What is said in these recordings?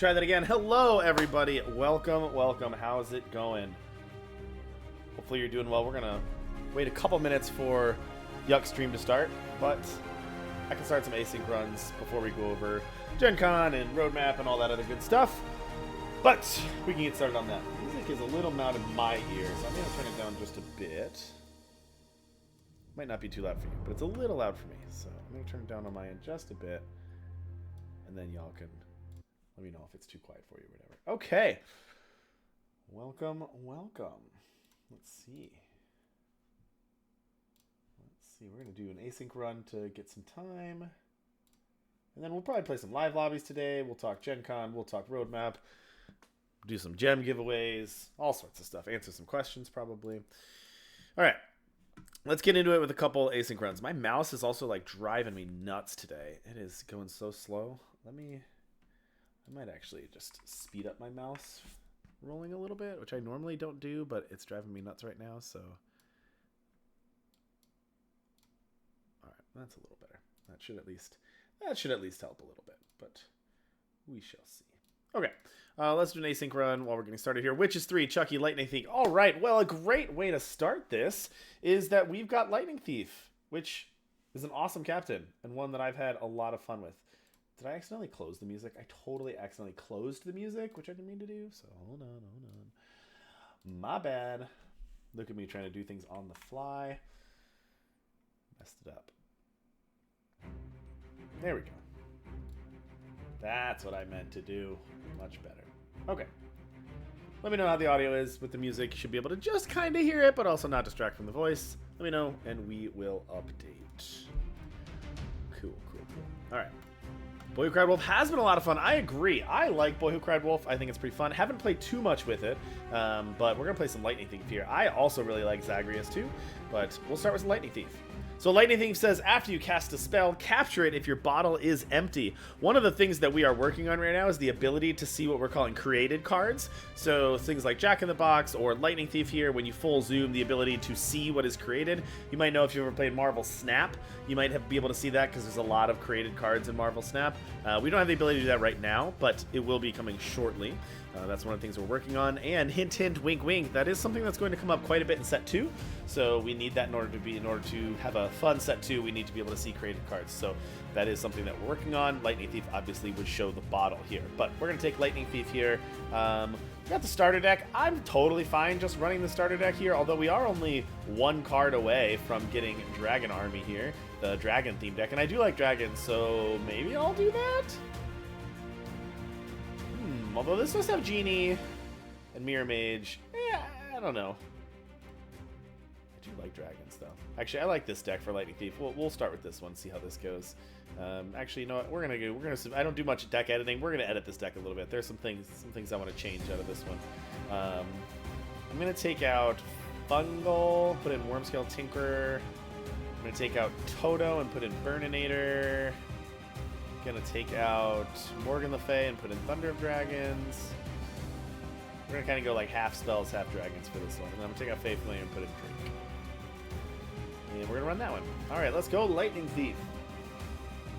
Try that again. Hello, everybody. Welcome, welcome. How's it going? Hopefully you're doing well. We're going to wait a couple minutes for Yuck stream to start, but I can start some async runs before we go over Gen Con and roadmap and all that other good stuff. But we can get started on that. Music is a little loud in my ears, so I'm going to turn it down just a bit. Might not be too loud for you, but it's a little loud for me. So I'm going to turn it down on my end just a bit, and then y'all can let me know if it's too quiet for you or whatever. Okay. Welcome, welcome. Let's see. We're going to do an async run to get some time. And then we'll probably play some live lobbies today. We'll talk Gen Con. We'll talk roadmap. Do some gem giveaways. All sorts of stuff. Answer some questions probably. All right. Let's get into it with a couple async runs. My mouse is also like driving me nuts today. It is going so slow. I might actually just speed up my mouse rolling a little bit, which I normally don't do, but it's driving me nuts right now, so. All right, that's a little better. That should at least help a little bit, but we shall see. Okay, let's do an async run while we're getting started here. Witches 3, Chucky, Lightning Thief. All right, well, a great way to start this is that we've got Lightning Thief, which is an awesome captain and one that I've had a lot of fun with. Did I accidentally close the music? I totally accidentally closed the music, which I didn't mean to do, so hold on. My bad. Look at me trying to do things on the fly. Messed it up. There we go. That's what I meant to do. Much better. Okay. Let me know how the audio is with the music. You should be able to just kind of hear it, but also not distract from the voice. Let me know, and we will update. Cool. All right. Boy Who Cried Wolf has been a lot of fun. I agree. I like Boy Who Cried Wolf. I think it's pretty fun. Haven't played too much with it, but we're going to play some Lightning Thief here. I also really like Zagreus too, but we'll start with Lightning Thief. So Lightning Thief says, after you cast a spell, capture it if your bottle is empty. One of the things that we are working on right now is the ability to see what we're calling created cards. So things like Jack in the Box or Lightning Thief here, when you full zoom, the ability to see what is created. You might know if you've ever played Marvel Snap, you might be able to see that because there's a lot of created cards in Marvel Snap. We don't have the ability to do that right now, but it will be coming shortly. That's one of the things we're working on. And hint, hint, wink, wink. That is something that's going to come up quite a bit in set 2. So we need that in order to have a fun set 2. We need to be able to see created cards. So that is something that we're working on. Lightning Thief obviously would show the bottle here, but we're going to take Lightning Thief here. We got the starter deck. I'm totally fine just running the starter deck here, although we are only one card away from getting Dragon Army here, the Dragon theme deck. And I do like dragons, so maybe I'll do that. Although this does have Genie and Mirror Mage. I don't know. I do like dragons, though. Actually, I like this deck for Lightning Thief. We'll start with this one, see how this goes. Actually, you know what? We're gonna. I don't do much deck editing. We're gonna edit this deck a little bit. There's some things I want to change out of this one. I'm gonna take out Fungal, put in Wormscale Tinkerer. I'm gonna take out Toto and put in Burninator. Gonna take out Morgan Le Fay and put in Thunder of Dragons. We're gonna kind of go like half spells, half dragons for this one. And then I'm gonna take out Fae Familiar and put in Drink. And we're gonna run that one. All right, let's go Lightning Thief.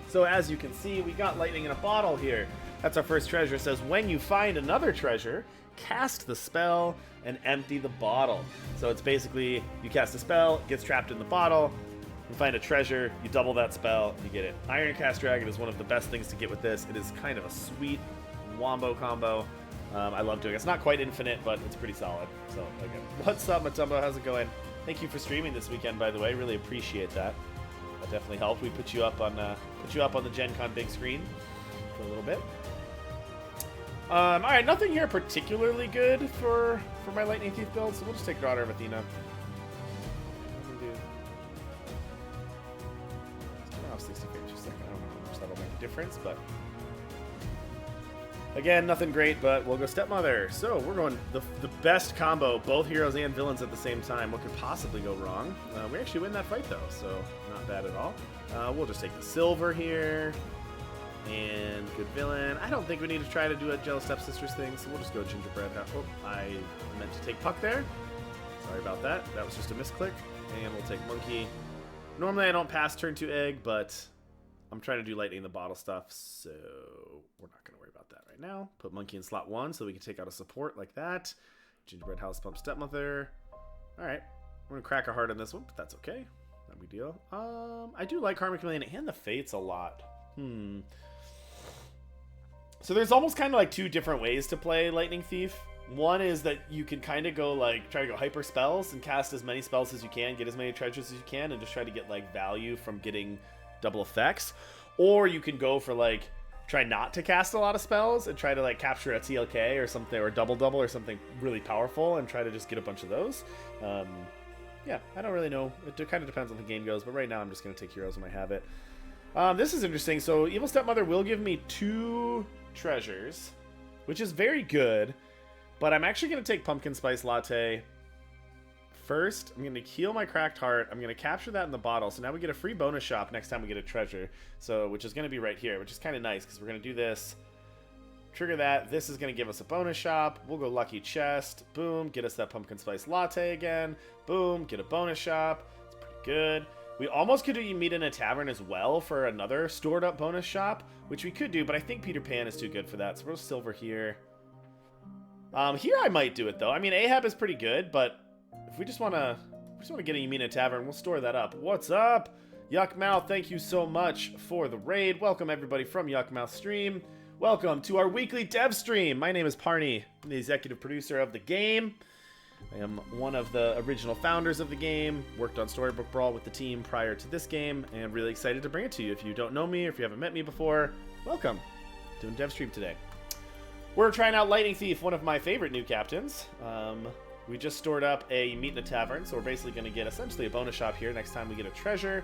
So as you can see, we got lightning in a bottle here. That's our first treasure. It says, when you find another treasure, cast the spell and empty the bottle. So it's basically, you cast a spell, it gets trapped in the bottle. You find a treasure, you double that spell, and you get it. Ironcast Dragon is one of the best things to get with this. It is kind of a sweet wombo combo. I love doing it. It's not quite infinite, but it's pretty solid. So, again, what's up, Matumbo? How's it going? Thank you for streaming this weekend, by the way. Really appreciate that. That definitely helped. We put you up on the Gen Con big screen for a little bit. All right, nothing here particularly good for my Lightning Thief build, so we'll just take Daughter of Athena. Difference, but again, nothing great, but we'll go Stepmother. So we're going the best combo, both heroes and villains at the same time. What could possibly go wrong? We actually win that fight though, so not bad at all. We'll just take the silver here and good villain. I don't think we need to try to do a Jealous Stepsisters thing, so we'll just go Gingerbread. Oh, I meant to take Puck there. Sorry about that. That was just a misclick. And we'll take Monkey. Normally I don't pass turn 2 egg, but I'm trying to do lightning in the bottle stuff, so we're not going to worry about that right now. Put monkey in slot 1 so we can take out a support like that. Gingerbread house pump stepmother. All right, we're going to crack a heart on this one, but that's okay. Not a big deal. I do like Karmic Chameleon and the Fates a lot. So there's almost kind of like 2 different ways to play Lightning Thief. One is that you can kind of go like, try to go hyper spells and cast as many spells as you can, get as many treasures as you can, and just try to get like value from getting double effects. Or you can go for like, try not to cast a lot of spells and try to like capture a TLK or something, or double or something really powerful and try to just get a bunch of those. Yeah, I don't really know. It kind of depends on the game goes, but right now I'm just going to take heroes when I have it. This is interesting. So Evil Stepmother will give me 2 treasures, which is very good. But I'm actually going to take Pumpkin Spice Latte first. I'm going to heal my Cracked Heart. I'm going to capture that in the bottle. So now we get a free bonus shop next time we get a treasure. So, which is going to be right here, which is kind of nice because we're going to do this. Trigger that. This is going to give us a bonus shop. We'll go Lucky Chest. Boom. Get us that Pumpkin Spice Latte again. Boom. Get a bonus shop. It's pretty good. We almost could meet in a tavern as well for another stored up bonus shop, which we could do, but I think Peter Pan is too good for that. So we'll silver here. Here I might do it though. I mean, Ahab is pretty good, but if we just want to get a Yamina Tavern, we'll store that up. What's up? Yuckmouth, thank you so much for the raid. Welcome everybody from Yuckmouth Stream. Welcome to our weekly dev stream. My name is Parney. I'm the executive producer of the game. I am one of the original founders of the game. Worked on Storybook Brawl with the team prior to this game, and really excited to bring it to you. If you don't know me, or if you haven't met me before, welcome. Doing dev stream today. We're trying out Lightning Thief, one of my favorite new captains. We just stored up a Meet in a Tavern, so we're basically going to get essentially a bonus shop here next time we get a treasure.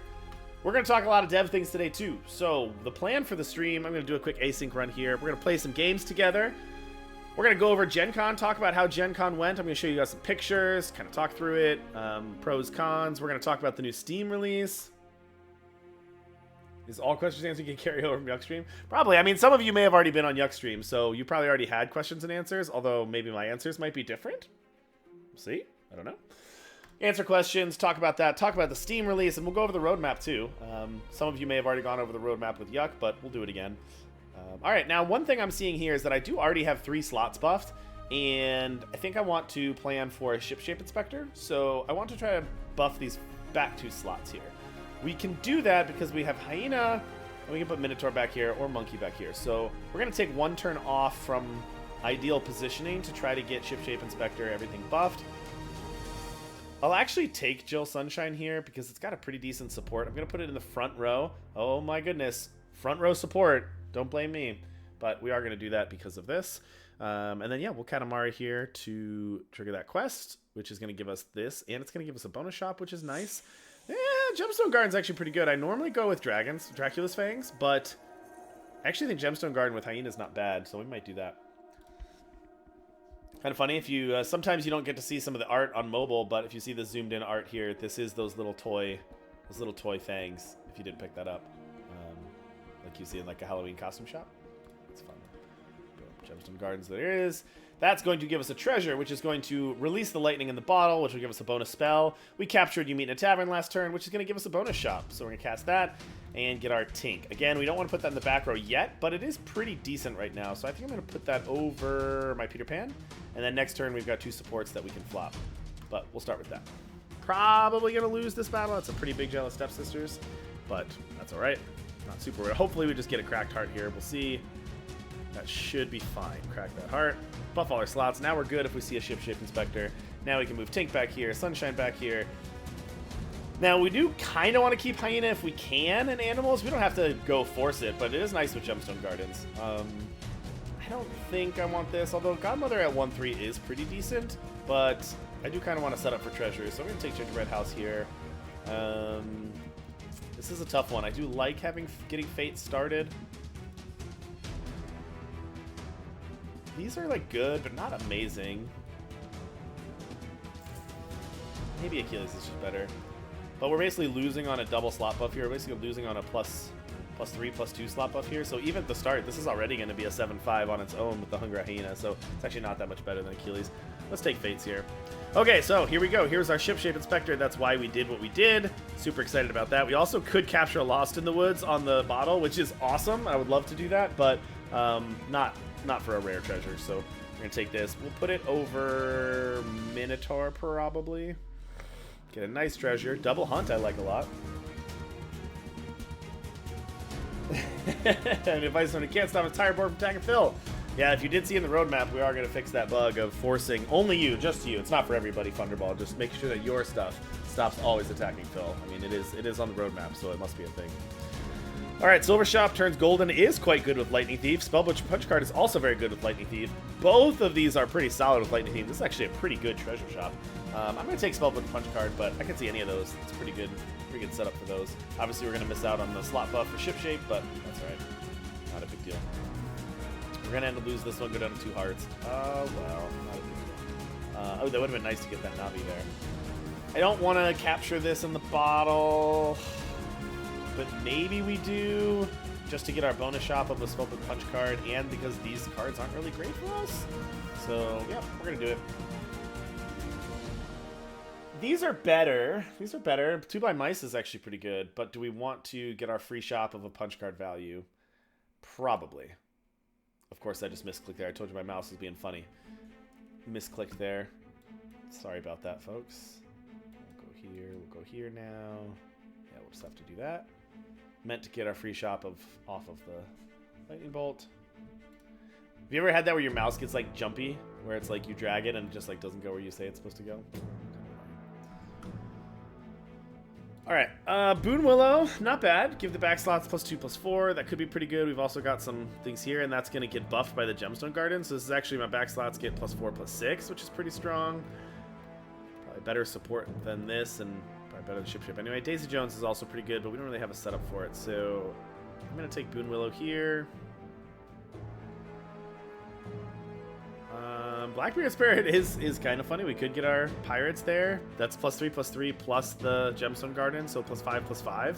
We're going to talk a lot of dev things today too. So the plan for the stream, I'm going to do a quick async run here. We're going to play some games together. We're going to go over Gen Con, talk about how Gen Con went. I'm going to show you guys some pictures, kind of talk through it, pros, cons. We're going to talk about the new Steam release. Is all questions and answers you can carry over from Yuckstream? Probably. I mean, some of you may have already been on Yuckstream, so you probably already had questions and answers, although maybe my answers might be different. We'll see. I don't know. Answer questions, talk about that, talk about the Steam release, and we'll go over the roadmap too. Some of you may have already gone over the roadmap with Yuck, but we'll do it again. All right, now one thing I'm seeing here is that I do already have 3 slots buffed, and I think I want to plan for a Ship Shape Inspector, so I want to try to buff these back 2 slots here. We can do that because we have Hyena, and we can put Minotaur back here or Monkey back here. So we're going to take 1 turn off from ideal positioning to try to get Ship Shape Inspector, everything buffed. I'll actually take Jill Sunshine here because it's got a pretty decent support. I'm going to put it in the front row. Oh my goodness. Front row support. Don't blame me. But we are going to do that because of this. And then, yeah, we'll Katamari here to trigger that quest, which is going to give us this. And it's going to give us a bonus shop, which is nice. Yeah, Gemstone Garden's actually pretty good. I normally go with dragons, Dracula's Fangs, but I actually think Gemstone Garden with Hyena's not bad, so we might do that. Kind of funny if you sometimes you don't get to see some of the art on mobile, but if you see the zoomed in art here, this is those little toy fangs. If you didn't pick that up, like you see in like a Halloween costume shop, it's fun. Gemstone Gardens, there it is. That's going to give us a treasure, which is going to release the lightning in the bottle, which will give us a bonus spell. We captured You Meet in a Tavern last turn, which is going to give us a bonus shop. So we're going to cast that and get our Tink. Again, we don't want to put that in the back row yet, but it is pretty decent right now. So I think I'm going to put that over my Peter Pan. And then next turn, we've got 2 supports that we can flop. But we'll start with that. Probably going to lose this battle. It's a pretty big Jealous Stepsisters, but that's all right. Not super weird. Hopefully we just get a Cracked Heart here. We'll see. That should be fine. Crack that heart. Buff all our slots. Now we're good if we see a Ship Shape Inspector. Now we can move Tink back here, Sunshine back here. Now we do kind of want to keep Hyena if we can and Animals. We don't have to go force it, but it is nice with Gemstone Gardens. I don't think I want this, although Godmother at 1-3 is pretty decent, but I do kind of want to set up for treasures, so I'm going to take Gingerbread House here. This is a tough one. I do like getting Fate started. These are like good, but not amazing. Maybe Achilles is just better. But we're basically losing on a double slot buff here. We're basically losing on a plus 3, +2 slot buff here. So even at the start, this is already going to be a 7-5 on its own with the Hunger Hyena. So it's actually not that much better than Achilles. Let's take Fates here. Okay, so here we go. Here's our ship shape inspector. That's why we did what we did. Super excited about that. We also could capture a Lost in the Woods on the bottle, which is awesome. I would love to do that, but not for a rare treasure. So we're gonna take this. We'll put it over Minotaur probably. Get a nice treasure. Double Hunt I like a lot. And advice on it can't stop a tire board from attacking Phil. Yeah, if you did see in the roadmap, we are going to fix that bug of forcing only you, just you. It's not for everybody, Thunderball. Just make sure that your stuff stops always attacking Phil. I mean, it is on the roadmap, so it must be a thing. All right, Silver Shop turns golden is quite good with Lightning Thief. Spellbook Punch Card is also very good with Lightning Thief. Both of these are pretty solid with Lightning Thief. This is actually a pretty good treasure shop. I'm going to take Spellbook Punch Card, but I can see any of those. It's pretty good setup for those. Obviously, we're going to miss out on the slot buff for ship shape, but that's all right. Not a big deal. We're going to end up losing this one, go down to 2 hearts. Oh, well, not a big deal. Oh, that would have been nice to get that Navi there. I don't want to capture this in the bottle, but maybe we do, just to get our bonus shop of the Spellbook Punch card, and because these cards aren't really great for us. So, yeah, we're going to do it. These are better. 2 by Mice is actually pretty good, but do we want to get our free shop of a punch card value? Probably. Of course, I just misclicked there. I told you my mouse was being funny. Misclicked there. Sorry about that, folks. We'll go here. We'll go here now. Yeah, we'll just have to do that. Meant to get our free shop off of the lightning bolt. Have you ever had that where your mouse gets like jumpy, where it's like you drag it and it just like doesn't go where you say it's supposed to go? All right, Boon Willow, not bad. Give the back slots +2/+4. That could be pretty good. We've also got some things here, and that's going to get buffed by the Gemstone Garden. So this is actually my back slots get +4/+6, which is pretty strong. Probably better support than this, and probably better than Ship Shape. Anyway, Daisy Jones is also pretty good, but we don't really have a setup for it. So I'm going to take Boon Willow here. Blackbeard Spirit is kind of funny. We could get our pirates there. That's +3/+3 plus the Gemstone Garden, so +5/+5,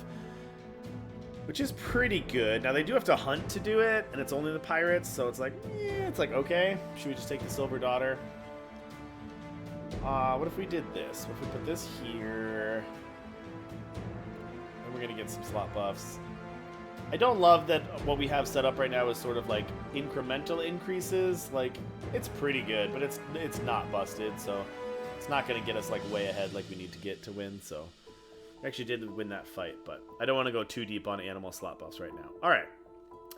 which is pretty good. Now they do have to hunt to do it, and it's only the pirates, so it's like, okay. Should we just take the Silver Daughter? What if we did this? What if we put this here? And we're gonna get some slot buffs. I don't love that what we have set up right now is sort of like incremental increases. Like, it's pretty good, but it's not busted, so it's not going to get us like way ahead like we need to get to win. So we actually did win that fight, but I don't want to go too deep on animal slot buffs right now. All right,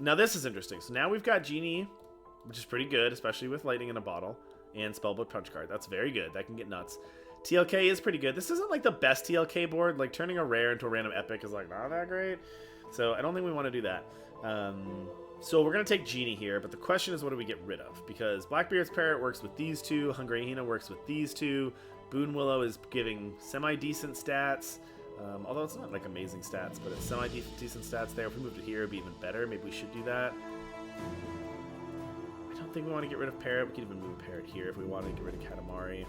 now this is interesting. So now we've got Genie, which is pretty good, especially with Lightning in a Bottle, and Spellbook Punch card. That's very good. That can get nuts. TLK is pretty good. This isn't like the best TLK board. Like turning a rare into a random epic is like not that great. So I don't think we want to do that. So we're going to take Genie here, but the question is what do we get rid of? Because Blackbeard's Parrot works with these two, Hungry Hyena works with these two, Boon Willow is giving semi-decent stats, although it's not like amazing stats, but it's semi-decent stats there. If we moved it here, it'd be even better. Maybe we should do that. I don't think we want to get rid of Parrot. We could even move Parrot here if we want to get rid of Katamari.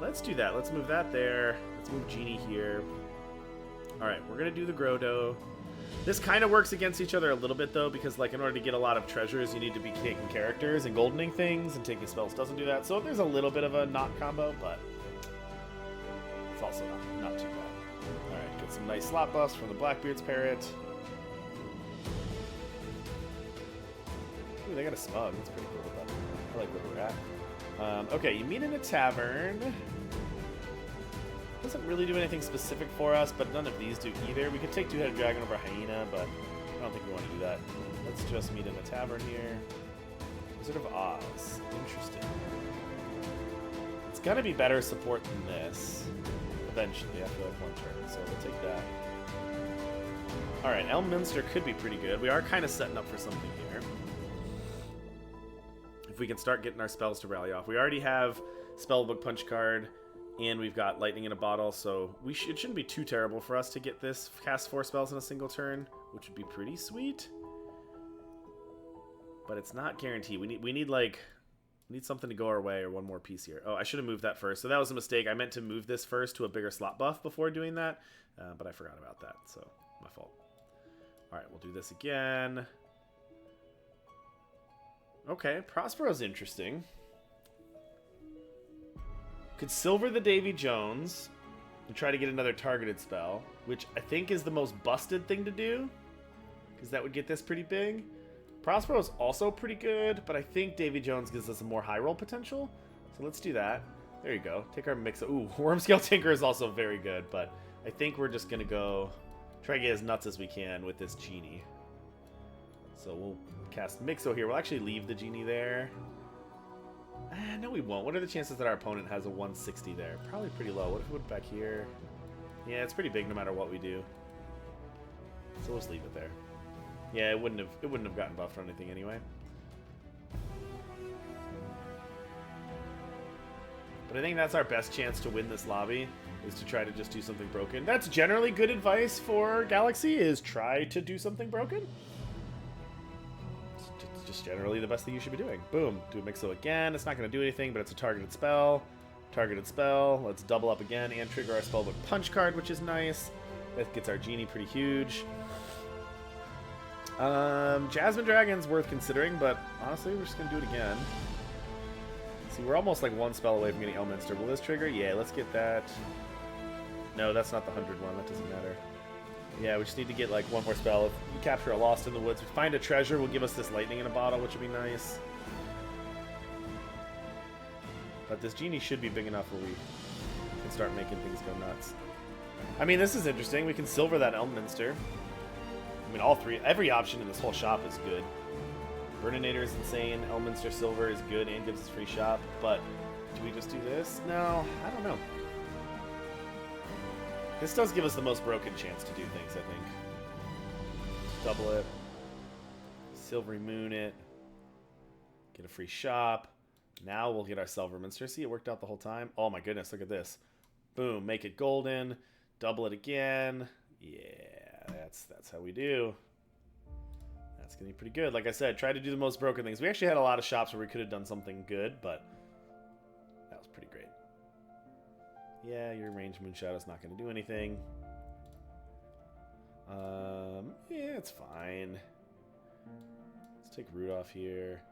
Let's do that. Let's move that there. Let's move Genie here. All right, we're going to do the Grotto. This kind of works against each other a little bit, though, because like in order to get a lot of treasures, you need to be taking characters and goldening things, and taking spells doesn't do that. So there's a little bit of a not combo, but it's also not too bad. All right, get some nice slot buffs from the Blackbeard's Parrot. Ooh, they got a smug. That's pretty cool. I like where we're at. Okay, you meet in a tavern. Doesn't really do anything specific for us, but none of these do either. We could take Two-Headed Dragon over Hyena, but I don't think we want to do that. Let's just meet in a tavern here. Wizard of Oz. Interesting. It's gonna be better support than this. Eventually, after like one turn, so we'll take that. Alright, Elminster could be pretty good. We are kind of setting up for something here. If we can start getting our spells to rally off. We already have Spellbook Punch card, and we've got Lightning in a Bottle, so it shouldn't be too terrible for us to get this, cast 4 spells in a single turn, which would be pretty sweet. But it's not guaranteed. We need something to go our way, or one more piece here. Oh, I should have moved that first. So that was a mistake. I meant to move this first to a bigger slot buff before doing that, but I forgot about that, so my fault. All right, we'll do this again. Okay, Prospero's interesting. Could silver the Davy Jones and try to get another targeted spell, which I think is the most busted thing to do, because that would get this pretty big. Prospero is also pretty good, but I think Davy Jones gives us a more high roll potential. So let's do that. There you go. Take our mix. Ooh, Wormscale Tinker is also very good, but I think we're just going to go try to get as nuts as we can with this Genie. So we'll cast Mixo here. We'll actually leave the Genie there. No, we won't. What are the chances that our opponent has a 160 there? Probably pretty low. What if we went back here? Yeah, it's pretty big no matter what we do. So we'll just leave it there. Yeah, it wouldn't have gotten buffed or anything anyway. But I think that's our best chance to win this lobby, is to try to just do something broken. That's generally good advice for Galaxy, is try to do something broken. It's just generally the best thing you should be doing. Boom. Do a Mixo again. It's not going to do anything, but it's a targeted spell. Targeted spell. Let's double up again and trigger our Spellbook Punch card, which is nice. That gets our Genie pretty huge. Jasmine Dragon's worth considering, but honestly, we're just going to do it again. See, we're almost like one spell away from getting Elminster. Will this trigger? Yeah, let's get that. No, that's not the 100 one. That doesn't matter. Yeah, we just need to get like one more spell. If we capture a Lost in the Woods, we find a treasure, will give us this lightning in a bottle, which would be nice. But this Genie should be big enough where we can start making things go nuts. I mean, this is interesting. We can silver that Elminster. I mean, all three, every option in this whole shop is good. Burninator is insane. Elminster Silver is good and gives us free shop. But do we just do this? No, I don't know. This does give us the most broken chance to do things, I think. Just double it. Silvery Moon it. Get a free shop. Now we'll get our Silverminster. See, it worked out the whole time. Oh my goodness, look at this. Boom, make it golden. Double it again. Yeah, that's how we do. That's going to be pretty good. Like I said, try to do the most broken things. We actually had a lot of shops where we could have done something good, but that was pretty great. Yeah, your ranged Moonshadow's not going to do anything. Yeah, it's fine. Let's take Root off here.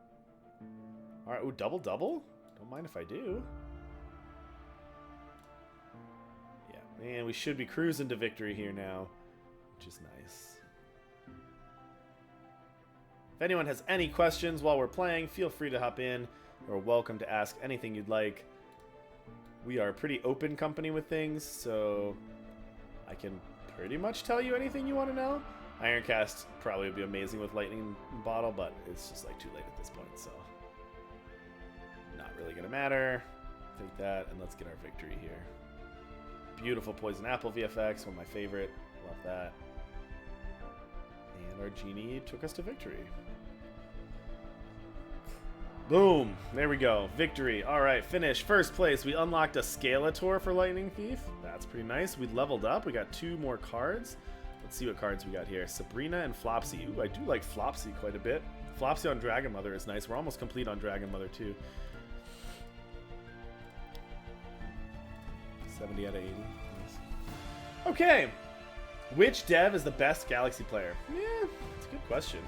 Alright, ooh, double? Don't mind if I do. Yeah, man, we should be cruising to victory here now, which is nice. If anyone has any questions while we're playing, feel free to hop in. You're welcome to ask anything you'd like. We are a pretty open company with things, so I can pretty much tell you anything you want to know. Ironcast probably would be amazing with Lightning Bottle, but it's just like too late at this point, so not really going to matter. Take that, and let's get our victory here. Beautiful Poison Apple VFX, one of my favorite. Love that. And our Genie took us to victory. Boom. There we go. Victory. All right, finish. First place. We unlocked a Scalator for Lightning Thief. That's pretty nice. We leveled up. We got 2 more cards. Let's see what cards we got here. Sabrina and Flopsy. Ooh, I do like Flopsy quite a bit. Flopsy on Dragon Mother is nice. We're almost complete on Dragon Mother, too. 70 out of 80. Nice. Okay. Which dev is the best Galaxy player? Yeah, it's a good question.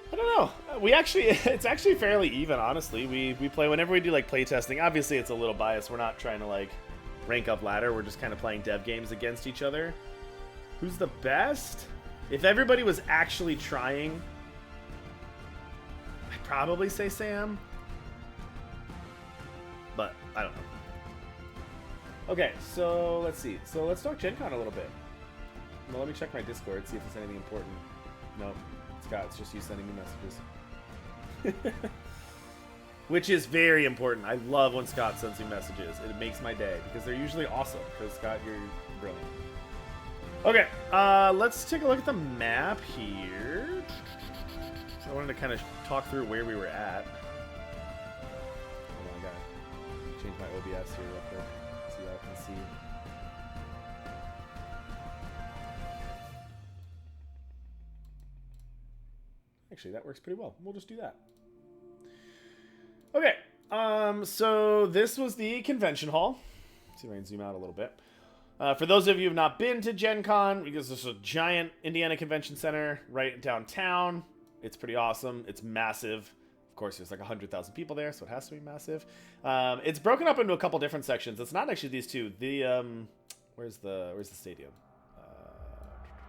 I don't know. It's actually fairly even, honestly. We play whenever we do like playtesting. Obviously, it's a little biased. We're not trying to like rank up ladder. We're just kind of playing dev games against each other. Who's the best? If everybody was actually trying, I'd probably say Sam. But I don't know. Okay, so let's see. So let's talk Gen Con a little bit. Well, let me check my Discord, see if there's anything important. No, Scott, it's just you sending me messages. Which is very important. I love when Scott sends me messages. It makes my day, because they're usually awesome. Because, Scott, you're brilliant. Okay, let's take a look at the map here. I wanted to kind of talk through where we were at. Hold on, I gotta change my OBS here real quick. So y'all can see. Actually, that works pretty well. We'll just do that. Okay, so this was the convention hall. Let's see if I can zoom out a little bit. For those of you who have not been to Gen Con, because this is a giant Indiana Convention Center right downtown. It's pretty awesome. It's massive. course, there's like 100,000 people there, so it has to be massive. It's broken up into a couple different sections. It's not actually these two. The where's the stadium?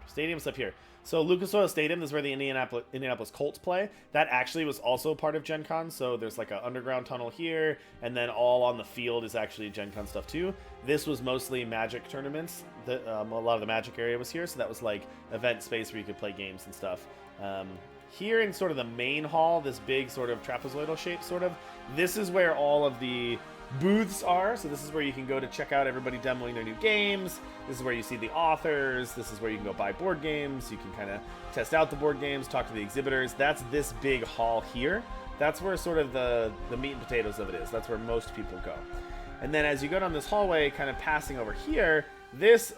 Stadium's up here. So Lucas Oil Stadium, this is where the Indianapolis Colts play. That actually was also part of Gen Con. So there's like an underground tunnel here, and then all on the field is actually Gen Con stuff too. This was mostly Magic tournaments. A lot of the Magic area was here, so that was like event space where you could play games and stuff. Here in sort of the main hall, this big sort of trapezoidal shape sort of, this is where all of the booths are. So this is where you can go to check out everybody demoing their new games. This is where you see the authors. This is where you can go buy board games. You can kind of test out the board games, talk to the exhibitors. That's this big hall here. That's where sort of the meat and potatoes of it is. That's where most people go. And then as you go down this hallway, kind of passing over here, this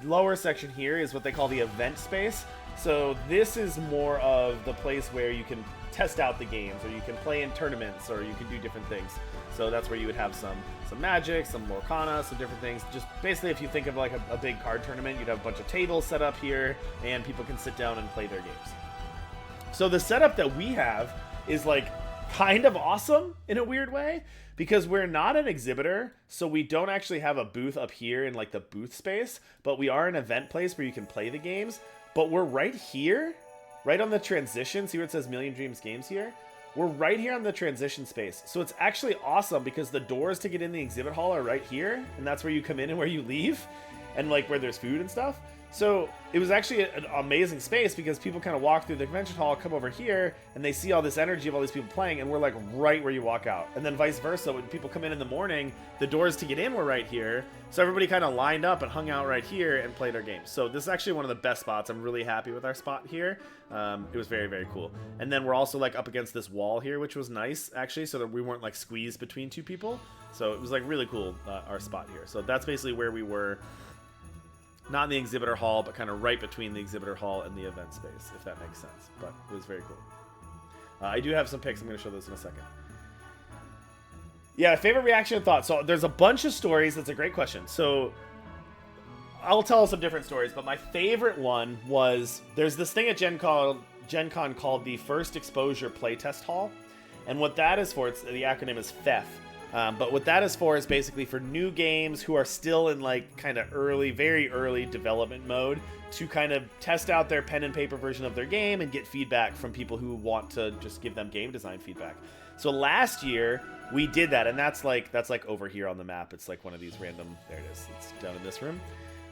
lower section here is what they call the event space. So this is more of the place where you can test out the games, or you can play in tournaments, or you can do different things. So that's where you would have some Magic, some Lorcana, some different things. Just basically, if you think of like a big card tournament, you'd have a bunch of tables set up here, and people can sit down and play their games. So the setup that we have is like kind of awesome in a weird way, because we're not an exhibitor, so we don't actually have a booth up here in like the booth space, but we are an event place where you can play the games. But we're right here, right on the transition. See where it says Million Dreams Games here? We're right here on the transition space. So it's actually awesome because the doors to get in the exhibit hall are right here, and that's where you come in and where you leave, and like where there's food and stuff. So it was actually an amazing space because people kind of walk through the convention hall, come over here, and they see all this energy of all these people playing, and we're like right where you walk out. And then vice versa, when people come in the morning, the doors to get in were right here. So everybody kind of lined up and hung out right here and played our games. So this is actually one of the best spots. I'm really happy with our spot here. It was very, very cool. And then we're also like up against this wall here, which was nice actually, so that we weren't like squeezed between two people. So it was like really cool, our spot here. So that's basically where we were. Not in the exhibitor hall, but kind of right between the exhibitor hall and the event space, if that makes sense. But it was very cool. I do have some pics. I'm going to show those in a second. Yeah, favorite reaction and thought. So there's a bunch of stories. That's a great question. So I'll tell some different stories, but my favorite one was there's this thing at Gen Con called the First Exposure Playtest Hall. And what that is for, the acronym is FEF. But what that is for is basically for new games who are still in like kind of very early development mode to kind of test out their pen and paper version of their game and get feedback from people who want to just give them game design feedback. So last year we did that, and that's like over here on the map. It's like one of these random, there it is, it's down in this room.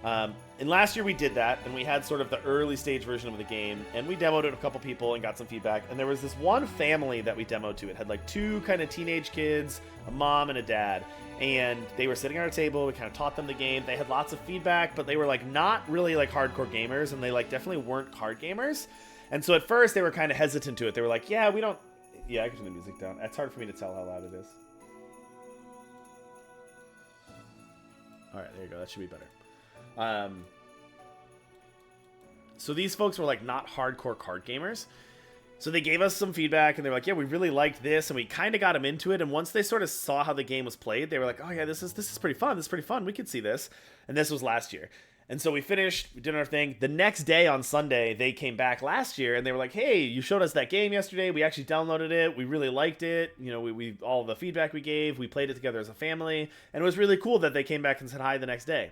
And last year we did that, and we had sort of the early stage version of the game, and we demoed it to a couple people and got some feedback. And there was this one family that we demoed to. It had like two kind of teenage kids, a mom and a dad, and they were sitting at our table. We kind of taught them the game. They had lots of feedback, but they were like not really like hardcore gamers, and they like definitely weren't card gamers. And so at first they were kind of hesitant to it. They were like, yeah, we don't, yeah, I can turn the music down. It's hard for me to tell how loud it is. All right, there you go. That should be better. So these folks were like not hardcore card gamers. So they gave us some feedback, and they were like, yeah, we really liked this, and we kind of got them into it. And once they sort of saw how the game was played, they were like, oh yeah, this is pretty fun. This is pretty fun. We could see this. And this was last year. And so we finished, we did our thing. The next day on Sunday, they came back last year, and they were like, hey, you showed us that game yesterday. We actually downloaded it. We really liked it. You know, we all the feedback we gave, we played it together as a family. And it was really cool that they came back and said hi the next day.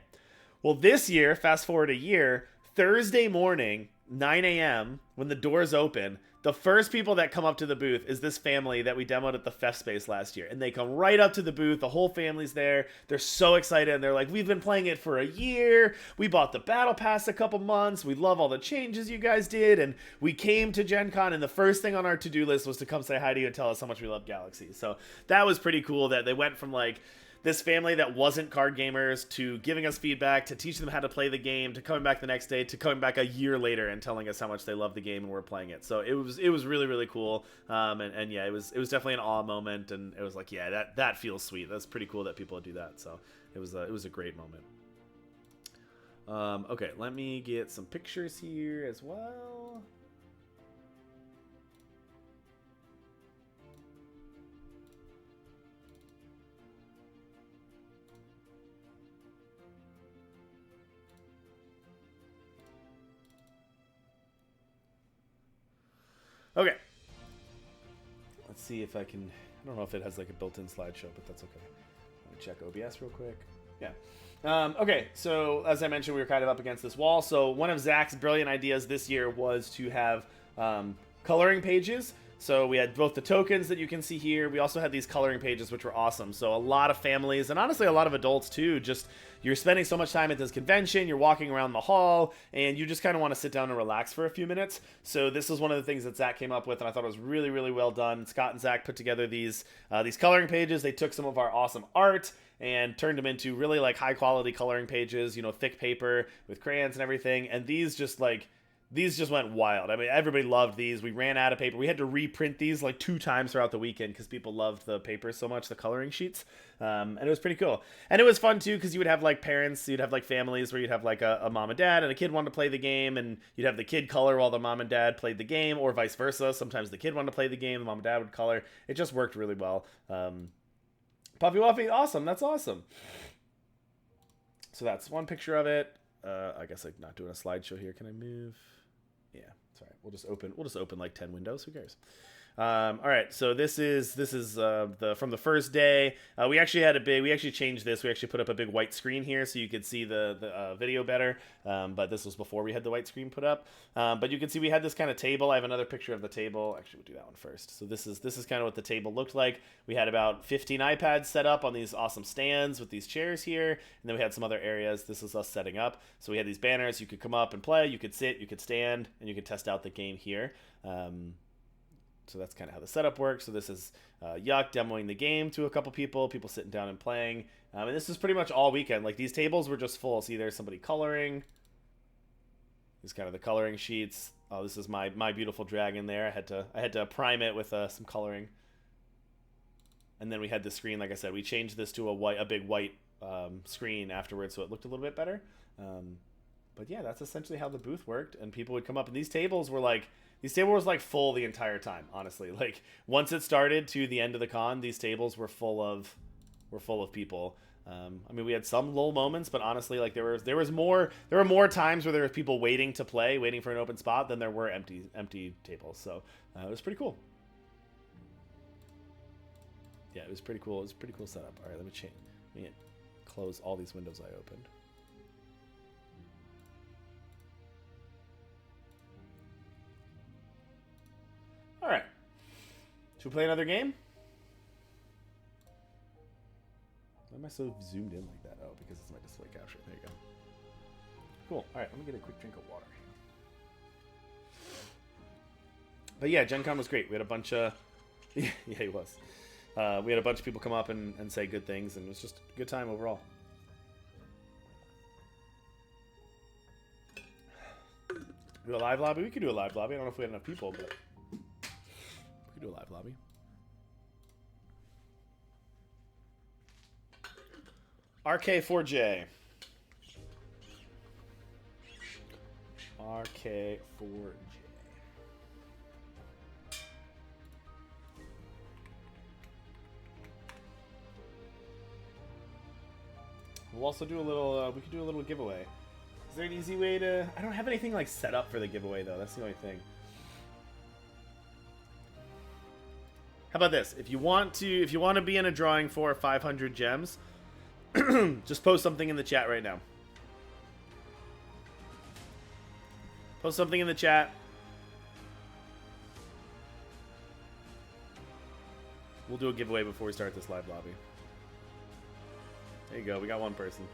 Well, this year, fast forward a year, Thursday morning, 9 a.m., when the doors open, the first people that come up to the booth is this family that we demoed at the FEF space last year. And they come right up to the booth. The whole family's there. They're so excited. And they're like, we've been playing it for a year. We bought the Battle Pass a couple months. We love all the changes you guys did. And we came to Gen Con, and the first thing on our to-do list was to come say hi to you and tell us how much we love Galaxy. So that was pretty cool that they went from like this family that wasn't card gamers to giving us feedback, to teaching them how to play the game, to coming back the next day, to coming back a year later and telling us how much they love the game and we're playing it. So it was really, really cool. And yeah, it was definitely an awe moment, and it was like, yeah, that feels sweet. That's pretty cool that people do that. So it was a great moment. Okay, let me get some pictures here as well. Okay. Let's see if I can. I don't know if it has like a built-in slideshow, but that's okay. Let me check OBS real quick. Yeah. Okay, so as I mentioned, we were kind of up against this wall. So one of Zach's brilliant ideas this year was to have coloring pages. So we had both the tokens that you can see here. We also had these coloring pages, which were awesome. So a lot of families, and honestly a lot of adults too, just you're spending so much time at this convention, you're walking around the hall, and you just kind of want to sit down and relax for a few minutes. So this is one of the things that Zach came up with, and I thought it was really, really well done. Scott and Zach put together these coloring pages. They took some of our awesome art and turned them into really like high quality coloring pages, you know, thick paper with crayons and everything. And these just went wild. I mean, everybody loved these. We ran out of paper. We had to reprint these like 2 times throughout the weekend because people loved the paper so much, the coloring sheets. And it was pretty cool. And it was fun too because you would have like parents, you'd have like families where you'd have like a mom and dad and a kid wanted to play the game, and you'd have the kid color while the mom and dad played the game, or vice versa. Sometimes the kid wanted to play the game, the mom and dad would color. It just worked really well. Puffy Wuffy, awesome. That's awesome. So that's one picture of it. I guess I'm not doing a slideshow here. Can I move? Yeah, sorry. We'll just open like 10 windows. Who cares? All right, so this is from the first day. We actually changed this. We actually put up a big white screen here so you could see the video better. But this was before we had the white screen put up. But you can see we had this kind of table. I have another picture of the table. Actually, we'll do that one first. So this is kind of what the table looked like. We had about 15 iPads set up on these awesome stands with these chairs here, and then we had some other areas. This is us setting up. So we had these banners. You could come up and play. You could sit. You could stand, and you could test out the game here. So that's kind of how the setup works. So this is Yuck demoing the game to a couple people sitting down and playing. And this is pretty much all weekend. Like these tables were just full. See, there's somebody coloring. These kind of the coloring sheets. Oh, this is my beautiful dragon there. I had to prime it with some coloring. And then we had the screen. Like I said, we changed this to a big white screen afterwards, so it looked a little bit better. But yeah, that's essentially how the booth worked. And people would come up, and these tables were like full the entire time, honestly. Like once it started to the end of the con, these tables were full of people. I mean, we had some lull moments, but honestly, like there were more times where there were people waiting to play, waiting for an open spot than there were empty tables. So it was pretty cool. Yeah, it was pretty cool. It was a pretty cool setup. All right, let me close all these windows I opened. All right. Should we play another game? Why am I so zoomed in like that? Oh, because it's my display capture. There you go. Cool. All right, let me get a quick drink of water. But yeah, Gen Con was great. We had a bunch of... yeah, he was. We had a bunch of people come up and say good things, and it was just a good time overall. Do a live lobby? We could do a live lobby. I don't know if we had enough people, but... we could do a live lobby. RK4J. RK4J. We'll also do a little, we could do a little giveaway. Is there an easy way to... I don't have anything like set up for the giveaway though. That's the only thing. How about this? If you want to be in a drawing for 500 gems, just post something in the chat right now. Post something in the chat. We'll do a giveaway before we start this live lobby. There you go. We got one person.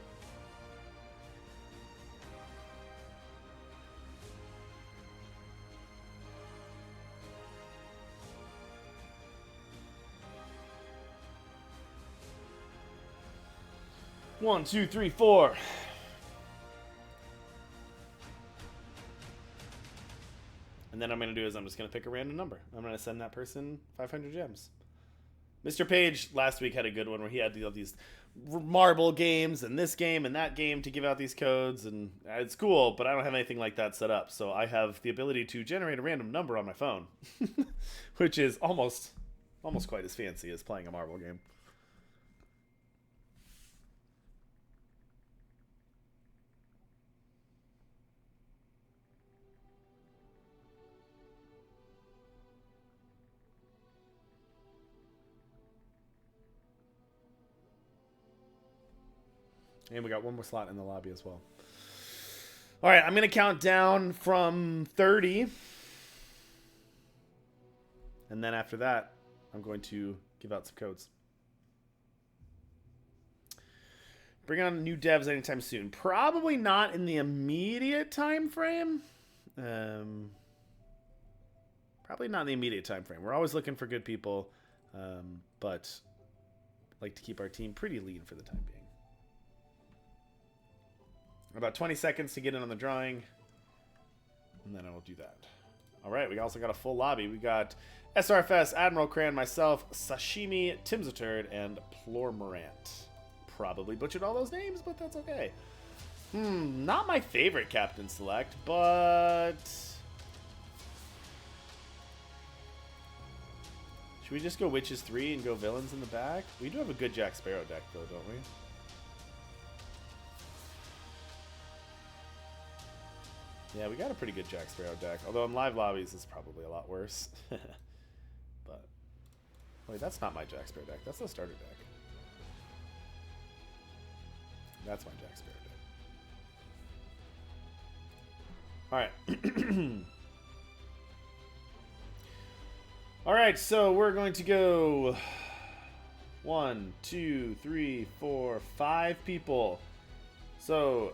One, two, three, four. And then I'm going to do is I'm just going to pick a random number. I'm going to send that person 500 gems. Mr. Page last week had a good one where he had these marble games and this game and that game to give out these codes, and it's cool, but I don't have anything like that set up. So I have the ability to generate a random number on my phone, which is almost quite as fancy as playing a marble game. And we got one more slot in the lobby as well. All right, I'm going to count down from 30. And then after that, I'm going to give out some codes. Bring on new devs anytime soon. Probably not in the immediate time frame. Probably not in the immediate time frame. We're always looking for good people, but like to keep our team pretty lean for the time being. About 20 seconds to get in on the drawing, and then I will do that. All right, we also got a full lobby. We got SRFS, Admiral Cran, myself, Sashimi, Timzaturd, and Plormorant. Probably butchered all those names, but that's okay. Not my favorite captain select, but... Should we just go Witches 3 and go Villains in the back? We do have a good Jack Sparrow deck, though, don't we? Yeah, we got a pretty good Jack Sparrow deck. Although in live lobbies, it's probably a lot worse. But... Wait, that's not my Jack Sparrow deck. That's the starter deck. That's my Jack Sparrow deck. Alright. Alright, so we're going to go 1, 2, 3, 4, 5 people. So,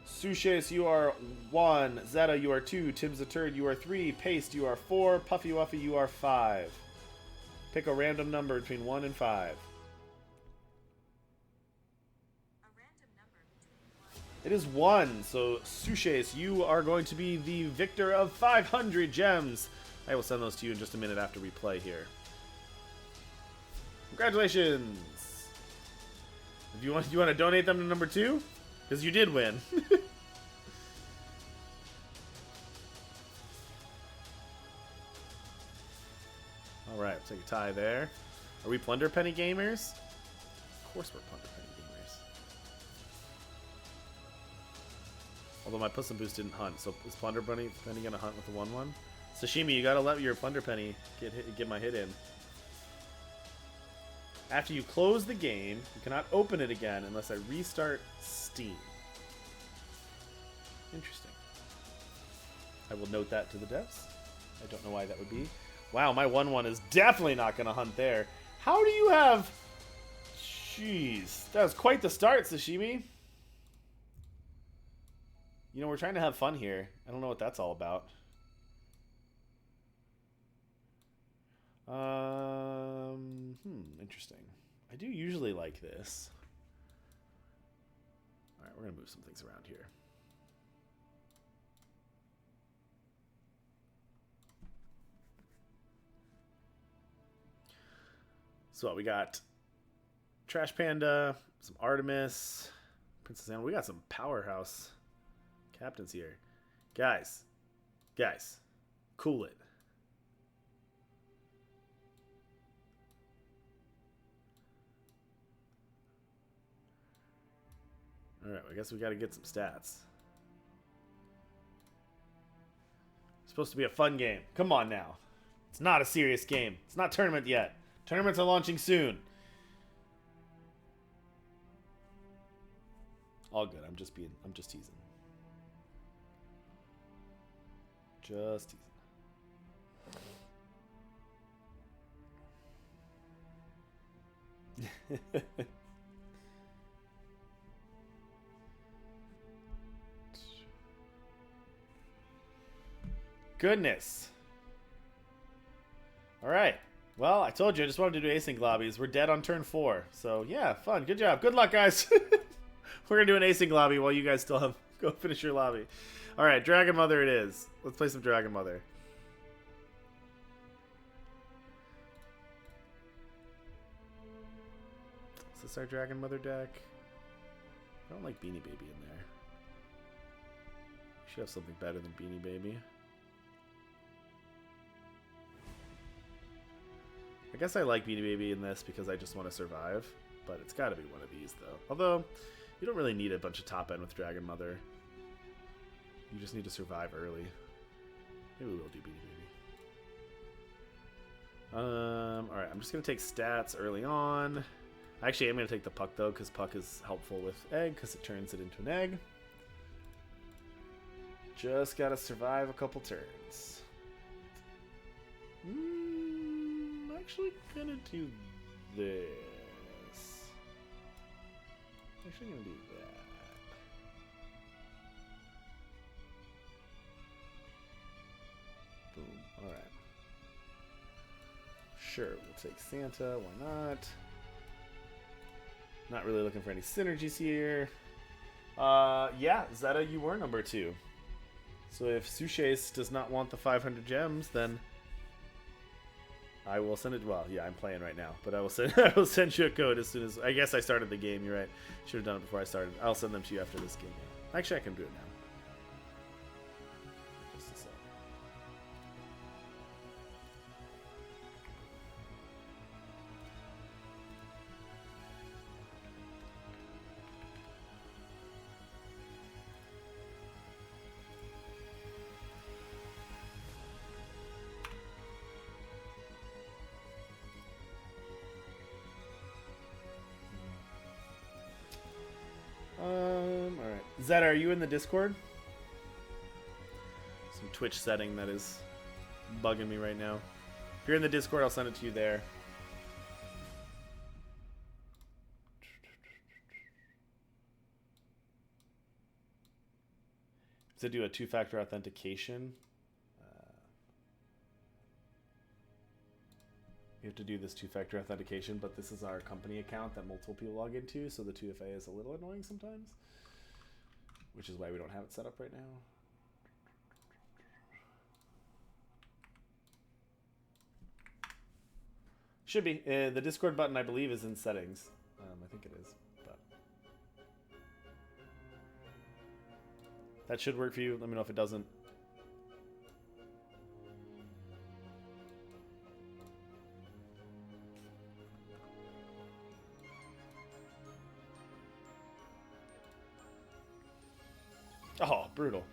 Sushes, you are 1. Zeta, you are 2. Tim's a Turd, you are 3. Paste, you are 4. Puffy Wuffy, you are 5. Pick a random number between 1 and 5. It is 1, so Sushes, you are going to be the victor of 500 gems. I will send those to you in just a minute after we play here. Congratulations! Do you want to donate them to number 2? Because you did win. All right, take a tie there. Are we Plunder Penny gamers? Of course we're Plunder Penny gamers. Although my Puss in Boots didn't hunt, so is Plunder Penny gonna hunt with the 1/1? Sashimi, you gotta let your Plunder Penny get my hit in. After you close the game, you cannot open it again unless I restart Steam. Interesting. I will note that to the devs. I don't know why that would be. Wow, my 1/1 is definitely not gonna hunt there. How do you have... Jeez, that was quite the start, Sashimi. You know, we're trying to have fun here. I don't know what that's all about. Interesting. I do usually like this. Alright, we're going to move some things around here. So what, we got Trash Panda, some Artemis, Princess Anne. We got some powerhouse captains here. Guys, cool it. Alright, I guess we gotta get some stats. It's supposed to be a fun game. Come on now. It's not a serious game. It's not tournament yet. Tournaments are launching soon. All good. I'm just teasing. Just teasing. Goodness. Alright. Well, I told you I just wanted to do async lobbies. We're dead on turn 4. So, yeah, fun. Good job. Good luck, guys. We're going to do an async lobby while you guys still have... Go finish your lobby. Alright, Dragon Mother it is. Let's play some Dragon Mother. Is this our Dragon Mother deck? I don't like Beanie Baby in there. Should have something better than Beanie Baby. I guess I like Beanie Baby in this because I just want to survive, but it's got to be one of these, though. Although, you don't really need a bunch of top end with Dragon Mother. You just need to survive early. Maybe we'll do Beanie Baby. Alright, I'm just going to take stats early on. Actually, I'm going to take the puck, though, because puck is helpful with egg, because it turns it into an egg. Just got to survive a couple turns. I'm actually going to do this. Actually going to do that. Boom. All right. Sure, we'll take Santa. Why not? Not really looking for any synergies here. Yeah, Zeta, you were number 2. So if Suches does not want the 500 gems, then I will send it. Well, yeah, I'm playing right now, but I will send I will send you a code as soon as. I guess I started the game. You're right. Should have done it before I started. I'll send them to you after this game. Actually, I can do it now. Just a sec. All right. Zeta, are you in the Discord? Some Twitch setting that is bugging me right now. If you're in the Discord, I'll send it to you there. To do a 2-factor authentication, you have to do this 2-factor authentication, but this is our company account that multiple people log into, so the 2FA is a little annoying sometimes, which is why we don't have it set up right now. Should be. The Discord button, I believe, is in settings. I think it is. But that should work for you. Let me know if it doesn't. Oh, brutal.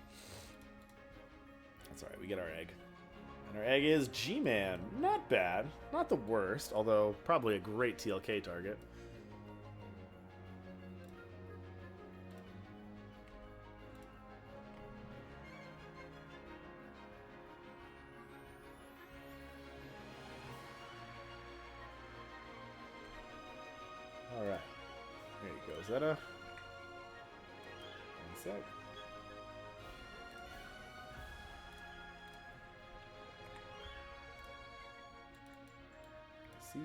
That's alright, we get our egg. And our egg is G-Man. Not bad. Not the worst, although probably a great TLK target. Alright. There you go, Zeta. One sec.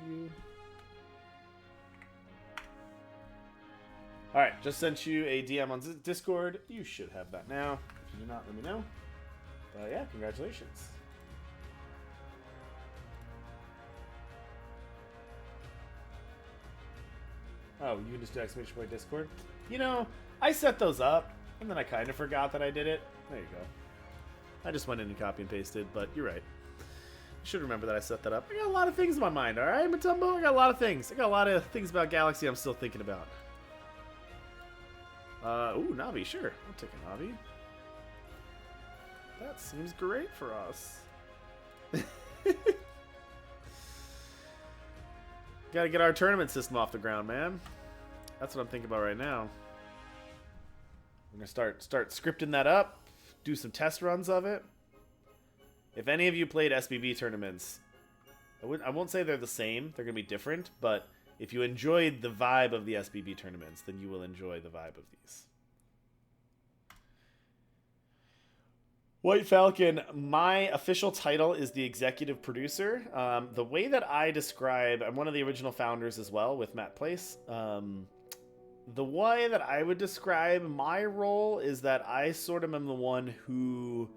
You. Alright, just sent you a DM on Discord. You should have that now. If you do not, let me know. But yeah, congratulations. Oh, you can just do exclamation point Discord? You know, I set those up, and then I kind of forgot that I did it. There you go. I just went in and copy and pasted, but you're right. I should remember that I set that up. I got a lot of things in my mind, alright, Matumbo? I got a lot of things. I got a lot of things about Galaxy I'm still thinking about. Ooh, Navi, sure. I'll take a Navi. That seems great for us. Gotta get our tournament system off the ground, man. That's what I'm thinking about right now. I'm gonna start scripting that up, do some test runs of it. If any of you played SBB tournaments, I won't say they're the same. They're going to be different. But if you enjoyed the vibe of the SBB tournaments, then you will enjoy the vibe of these. White Falcon, my official title is the executive producer. The way that I describe, I'm one of the original founders as well with Matt Place. The way that I would describe my role is that I sort of am the one who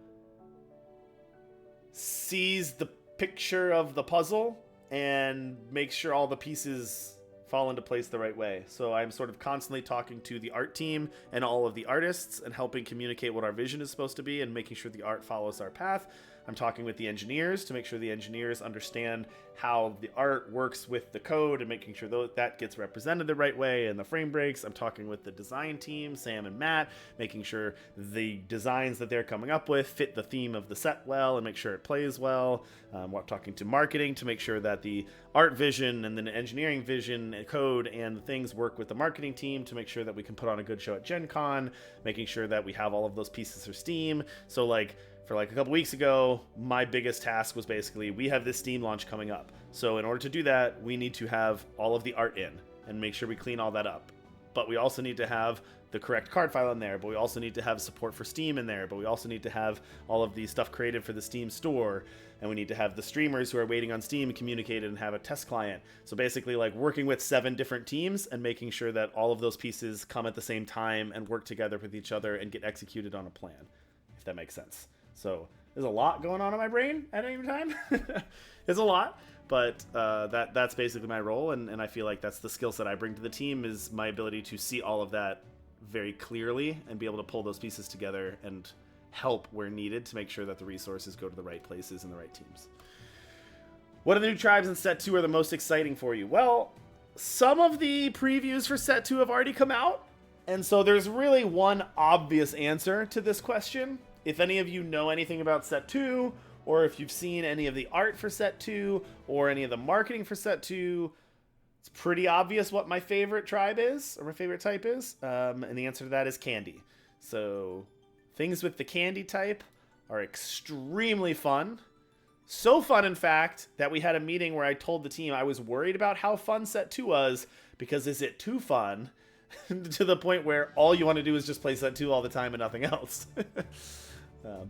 sees the picture of the puzzle and makes sure all the pieces fall into place the right way. So I'm sort of constantly talking to the art team and all of the artists and helping communicate what our vision is supposed to be and making sure the art follows our path. I'm talking with the engineers to make sure the engineers understand how the art works with the code and making sure that gets represented the right way and the frame breaks. I'm talking with the design team, Sam and Matt, making sure the designs that they're coming up with fit the theme of the set well and make sure it plays well. We're talking to marketing to make sure that the art vision and the engineering vision and code and things work with the marketing team to make sure that we can put on a good show at Gen Con, making sure that we have all of those pieces for Steam. So for a couple weeks ago, my biggest task was basically, we have this Steam launch coming up. So in order to do that, we need to have all of the art in and make sure we clean all that up. But we also need to have the correct card file in there, but we also need to have support for Steam in there, but we also need to have all of the stuff created for the Steam store, and we need to have the streamers who are waiting on Steam communicated and have a test client. So basically working with 7 different teams and making sure that all of those pieces come at the same time and work together with each other and get executed on a plan, if that makes sense. So there's a lot going on in my brain at any time. It's a lot, but that's basically my role, and I feel like that's the skill set I bring to the team, is my ability to see all of that very clearly and be able to pull those pieces together and help where needed to make sure that the resources go to the right places and the right teams. What of the new tribes in Set 2 are the most exciting for you? Well, some of the previews for Set 2 have already come out, and so there's really one obvious answer to this question. If any of you know anything about Set 2, or if you've seen any of the art for Set 2, or any of the marketing for Set 2, it's pretty obvious what my favorite tribe is, or my favorite type is, and the answer to that is Candy. So things with the Candy type are extremely fun. So fun, in fact, that we had a meeting where I told the team I was worried about how fun Set 2 was, because is it too fun to the point where all you want to do is just play Set 2 all the time and nothing else?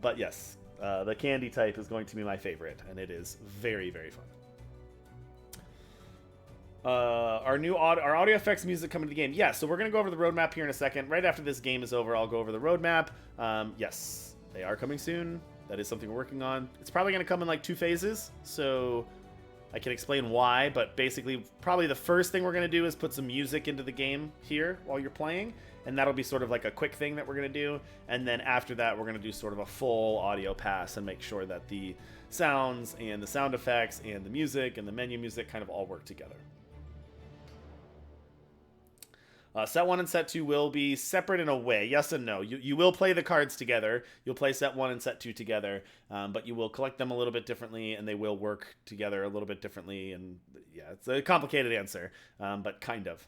But yes, the Candy type is going to be my favorite, and it is very, very fun. Our audio effects music coming to the game. Yeah, so we're going to go over the roadmap here in a second. Right after this game is over, I'll go over the roadmap. Yes, they are coming soon. That is something we're working on. It's probably going to come in 2 phases, so I can explain why, but basically probably the first thing we're going to do is put some music into the game here while you're playing, and that'll be sort of a quick thing that we're going to do, and then after that we're going to do sort of a full audio pass and make sure that the sounds and the sound effects and the music and the menu music kind of all work together. Set 1 and Set 2 will be separate in a way. Yes and no. You will play the cards together. You'll play Set 1 and Set 2 together, but you will collect them a little bit differently, and they will work together a little bit differently. And yeah, it's a complicated answer, but kind of.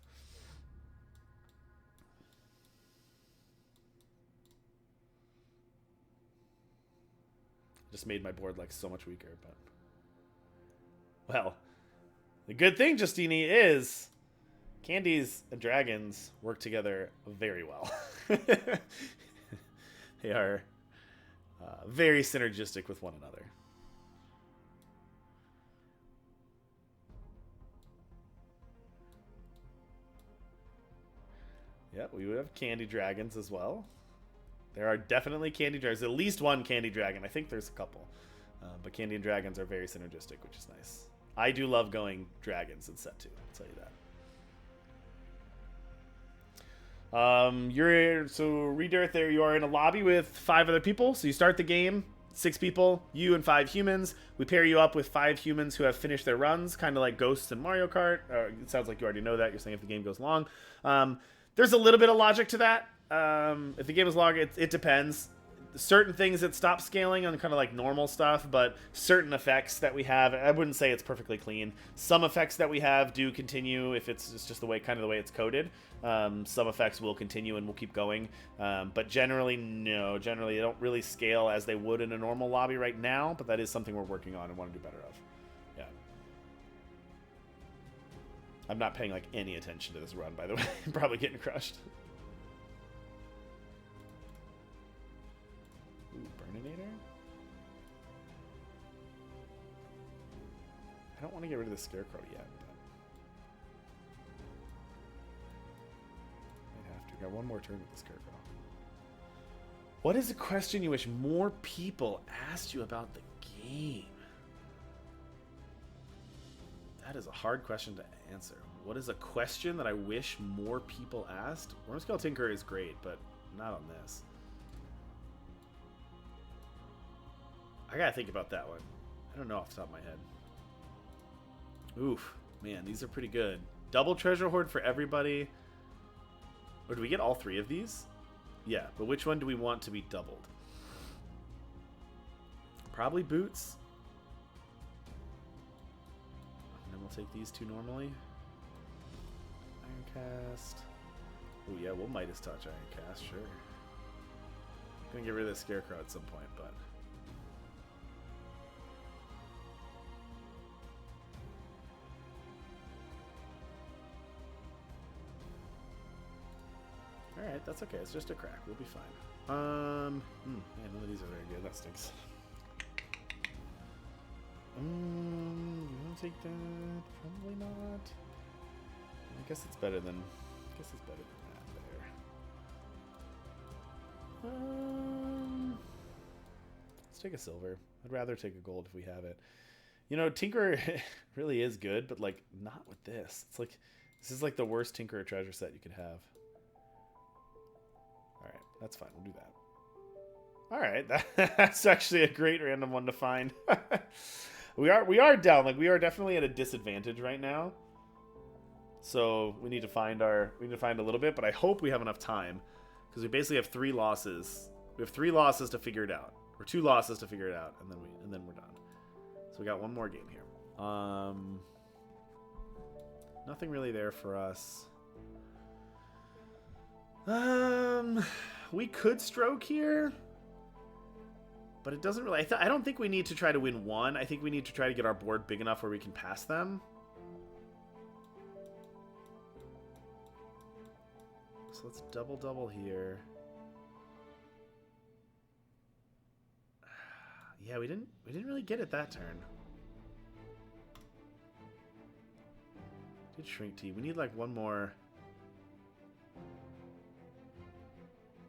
Just made my board so much weaker, but well, the good thing, Justini, is Candies and dragons work together very well. They are very synergistic with one another. Yeah, we would have candy dragons as well. There are definitely candy dragons. At least one candy dragon. I think there's a couple. But candy and dragons are very synergistic, which is nice. I do love going dragons in Set 2. I'll tell you that. Redirth, there you are in a lobby with 5 other people. So you start the game, 6 people, you and 5 humans. We pair you up with 5 humans who have finished their runs, kind of like Ghosts in Mario Kart. It sounds like you already know that. You're saying if the game goes long. There's a little bit of logic to that. If the game is long, it depends. Certain things that stop scaling on kind of normal stuff, but certain effects that we have, I wouldn't say it's perfectly clean. Some effects that we have do continue if it's just the way it's coded. Some effects will continue and will keep going, but generally no. Generally they don't really scale as they would in a normal lobby right now, but that is something we're working on and want to do better of. Yeah. I'm not paying any attention to this run, by the way. I'm probably getting crushed. Burninator? I don't want to get rid of the Scarecrow yet. Might have to. Got one more turn with the Scarecrow. What is a question you wish more people asked you about the game? That is a hard question to answer. What is a question that I wish more people asked? Wormscale Tinker is great, but not on this. I gotta think about that one. I don't know off the top of my head. Oof. Man, these are pretty good. Double treasure hoard for everybody. Or do we get all 3 of these? Yeah, but which one do we want to be doubled? Probably boots. And then we'll take these 2 normally. Ironcast. Oh yeah, we'll Midas Touch Ironcast, sure. Gonna get rid of the Scarecrow at some point, but... Alright, that's okay. It's just a crack. We'll be fine. Yeah, none of these are very good. That stinks. You want to take that? Probably not. I guess it's better than... that there. Let's take a silver. I'd rather take a gold if we have it. You know, Tinkerer really is good, but, like, not with this. It's like... This is, like, the worst Tinkerer treasure set you could have. Alright, that's fine. We'll do that. Alright, that's actually a great random one to find. We are down. Like, we are definitely at a disadvantage right now. So we need to find a little bit, but I hope we have enough time. Because we basically have 3 losses. We have 3 losses to figure it out. Or 2 losses to figure it out, and then we're done. So we got one more game here. Nothing really there for us. We could stroke here, but it doesn't really. I don't think we need to try to win 1. I think we need to try to get our board big enough where we can pass them. So let's double here. Yeah, we didn't really get it that turn. Did shrink T. We need like one more.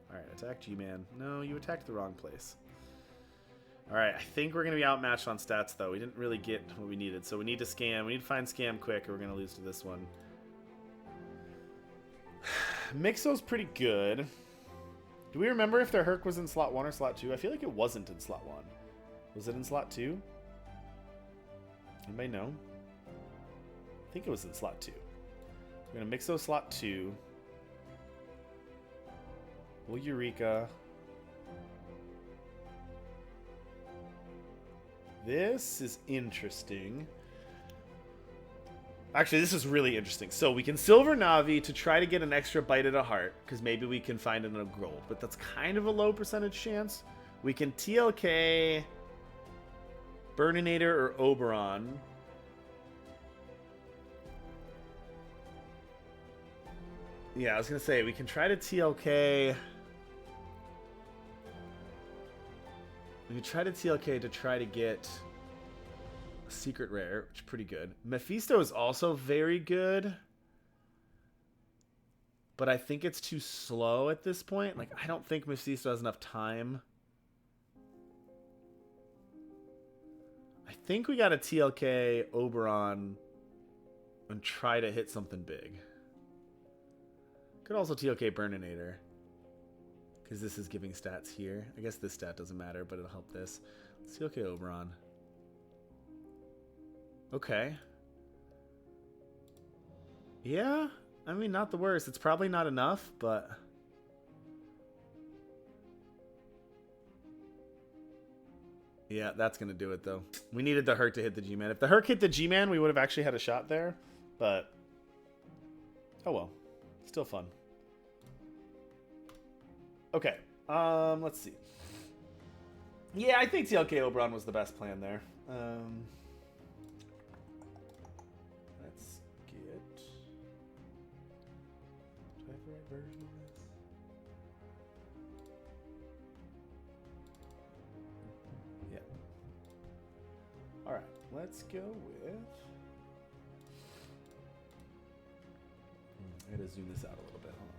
Alright, attack G-Man. No, you attacked the wrong place. Alright, I think we're going to be outmatched on stats, though. We didn't really get what we needed, so we need to scam. We need to find scam quick, or we're going to lose to this one. Mixo's pretty good. Do we remember if their Herc was in slot 1 or slot 2? I feel like it wasn't in slot 1. Was it in slot 2? Anybody know? I think it was in slot 2. We're going to Mixo slot 2. We'll Eureka. This is interesting. Actually, this is really interesting. So we can Silver Navi to try to get an extra bite at a heart, because maybe we can find it in a gold, but that's kind of a low percentage chance. We can TLK Burninator or Oberon. Yeah, I was going to say, we can try to TLK... We can try to TLK to try to get a secret rare, which is pretty good. Mephisto is also very good. But I think it's too slow at this point. Like, I don't think Mephisto has enough time. I think we got to TLK Oberon and try to hit something big. Could also TLK Burninator, because this is giving stats here. I guess this stat doesn't matter, but it'll help this. Let's TLK Oberon. Okay. Yeah, I mean, not the worst. It's probably not enough, but... Yeah, that's going to do it, though. We needed the Herc to hit the G-Man. If the Herc hit the G-Man, we would have actually had a shot there, but... Oh well. Still fun. Okay. Let's see. Yeah, I think TLK Oberon was the best plan there. Let's get... Do I have the right version of this? Yeah. Alright, let's go with... I gotta zoom this out a little bit. Hold on.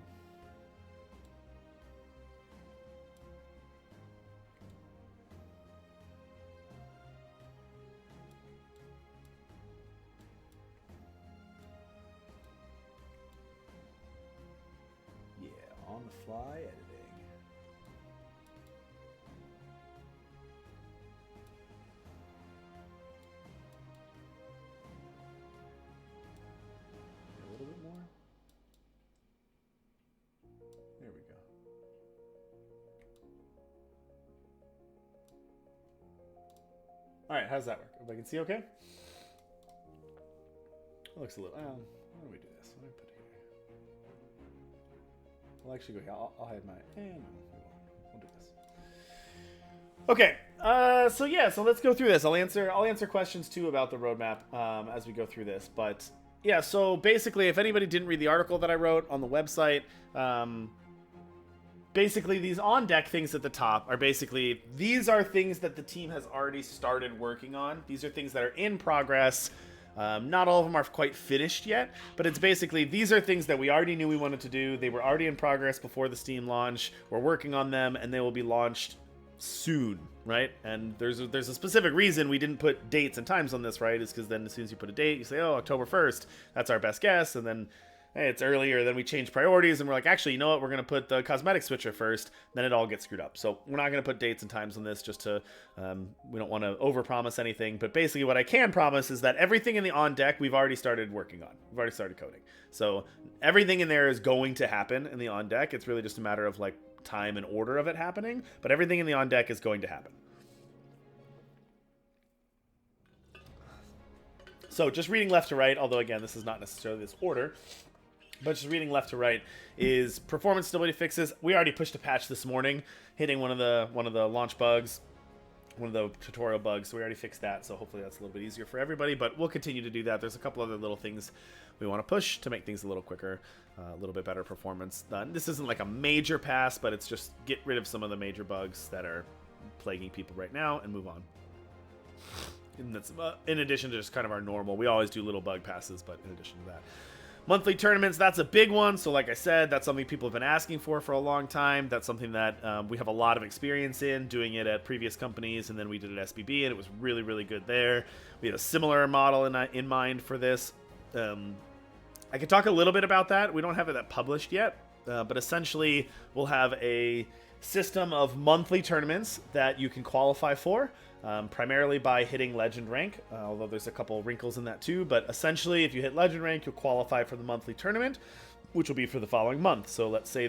Yeah, on the fly editing. All right, how does that work? Everybody can see okay? It looks a little... why don't we do this? Let me put it here. I'll actually go here. I'll hide my... no, we won't. We'll do this. Okay. So yeah, so let's go through this. I'll answer questions too about the roadmap as we go through this. But yeah, so basically, if anybody didn't read the article that I wrote on the website, basically these on deck things at the top are basically, these are things that the team has already started working on. These are things that are in progress. Not all of them are quite finished yet, but it's basically, these are things that we already knew we wanted to do. They were already in progress before the Steam launch. We're working on them, and they will be launched soon, right? And there's a specific reason we didn't put dates and times on this, right? Is because then as soon as you put a date, you say, oh, October 1st, that's our best guess, and then hey, it's earlier, then we change priorities, and we're like, actually, you know what, we're going to put the cosmetic switcher first, then it all gets screwed up. So we're not going to put dates and times on this just to, we don't want to overpromise anything, but basically what I can promise is that everything in the on deck we've already started working on. We've already started coding. So everything in there is going to happen in the on deck. It's really just a matter of like time and order of it happening, but everything in the on deck is going to happen. So just reading left to right, although again, this is not necessarily this order, but just reading left to right is performance stability fixes. We already pushed a patch this morning, hitting one of the launch bugs, one of the tutorial bugs. So we already fixed that. So hopefully that's a little bit easier for everybody. But we'll continue to do that. There's a couple other little things we want to push to make things a little quicker, a little bit better performance. This isn't like a major pass, but it's just get rid of some of the major bugs that are plaguing people right now and move on. And that's in addition to just kind of our normal. We always do little bug passes, but in addition to that. Monthly tournaments, that's a big one. So like I said, that's something people have been asking for a long time. That's something that we have a lot of experience in, doing it at previous companies, and then we did it at SBB, and it was really, really good there. We had a similar model in mind for this. I could talk a little bit about that. We don't have it published yet, but essentially we'll have a system of monthly tournaments that you can qualify for. Primarily by hitting legend rank, although there's a couple wrinkles in that too, but essentially if you hit legend rank, you'll qualify for the monthly tournament, which will be for the following month. So let's say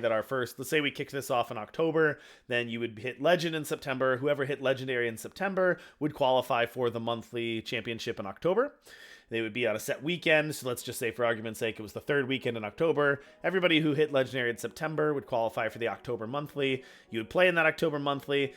we kick this off in October, then you would hit legend in September. Whoever hit legendary in September would qualify for the monthly championship in October. They would be on a set weekend, so let's just say for argument's sake it was the third weekend in October. Everybody who hit legendary in September would qualify for the October monthly. You would play in that October monthly.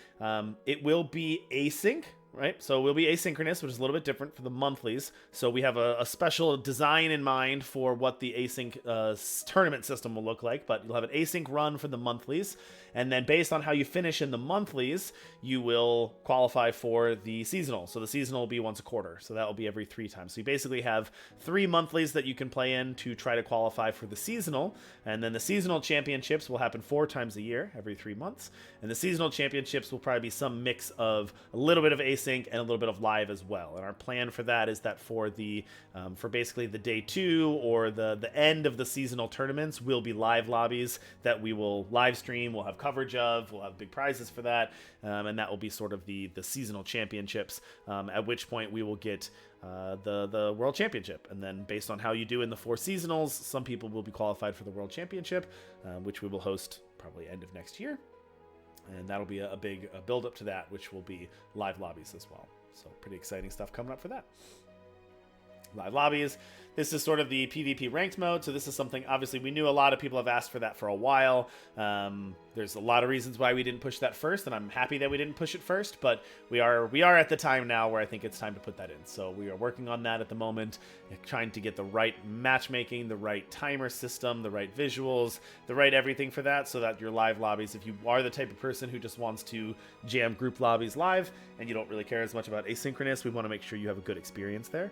It will be async, right? So we'll be asynchronous, which is a little bit different for the monthlies. So we have a special design in mind for what the async tournament system will look like, but you'll have an async run for the monthlies. And then based on how you finish in the monthlies, you will qualify for the seasonal. So the seasonal will be once a quarter. So that will be every 3 times. So you basically have 3 monthlies that you can play in to try to qualify for the seasonal. And then the seasonal championships will happen 4 times a year, every 3 months. And the seasonal championships will probably be some mix of a little bit of async and a little bit of live as well. And our plan for that is that for the for basically the day 2 or the end of the seasonal tournaments will be live lobbies that we will live stream. We'll have coverage of. We'll have big prizes for that, and that will be sort of the seasonal championships. At which point we will get the world championship, and then based on how you do in the 4 seasonals, some people will be qualified for the world championship, which we will host probably end of next year. And that'll be a big build up to that, which will be live lobbies as well. So pretty exciting stuff coming up for that. Live lobbies. This is sort of the PvP ranked mode. So this is something, obviously, we knew a lot of people have asked for that for a while. There's a lot of reasons why we didn't push that first, and I'm happy that we didn't push it first, but we are at the time now where I think it's time to put that in. So we are working on that at the moment, trying to get the right matchmaking, the right timer system, the right visuals, the right everything for that, so that your live lobbies, if you are the type of person who just wants to jam group lobbies live and you don't really care as much about asynchronous, we want to make sure you have a good experience there.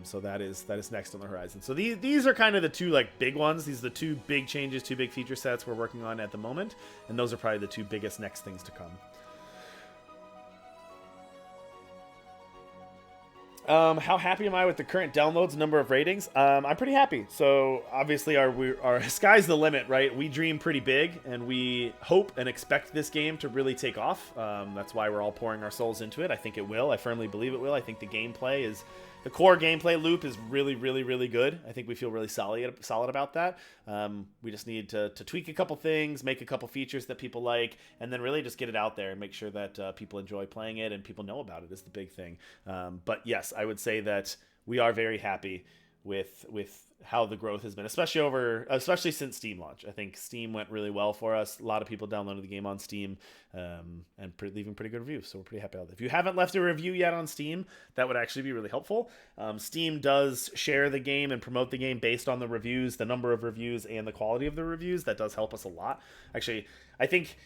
So that is next on the horizon. So these are kind of the 2 like big ones. These are the 2 big changes, 2 big feature sets we're working on at the moment, and those are probably the 2 biggest next things to come. How happy am I with the current downloads, number of ratings? I'm pretty happy. So obviously our sky's the limit, right? We dream pretty big, and we hope and expect this game to really take off. That's why we're all pouring our souls into it. I think it will. I firmly believe it will. I think the gameplay is The core gameplay loop is really, really, really good. I think we feel really solid about that. We just need to tweak a couple things, make a couple features that people like, and then really just get it out there and make sure that people enjoy playing it and people know about it is the big thing. But yes, I would say that we are very happy with how the growth has been, especially since Steam launch. I think Steam went really well for us. A lot of people downloaded the game on Steam and leaving pretty good reviews, so we're pretty happy about that. If you haven't left a review yet on Steam, that would actually be really helpful. Steam does share the game and promote the game based on the reviews, the number of reviews, and the quality of the reviews. That does help us a lot. Actually, I think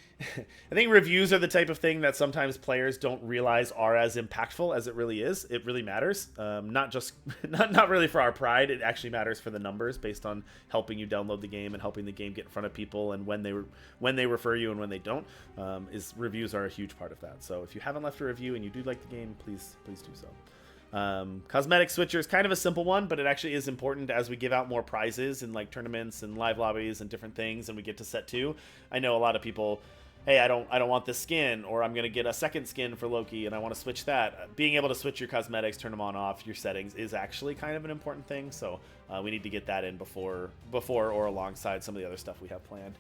reviews are the type of thing that sometimes players don't realize are as impactful as it really is. It really matters. Not really for our pride. It actually matters for the numbers based on helping you download the game and helping the game get in front of people, and when they refer you and when they don't. Reviews are a huge part of that. So if you haven't left a review and you do like the game, please do so. Cosmetic switcher is kind of a simple one, but it actually is important as we give out more prizes in like tournaments and live lobbies and different things, and we get to set 2. I know a lot of people, hey, I don't want this skin, or I'm gonna get a second skin for Loki and I want to switch that. Being able to switch your cosmetics, turn them on off, your settings is actually kind of an important thing. So we need to get that in before or alongside some of the other stuff we have planned.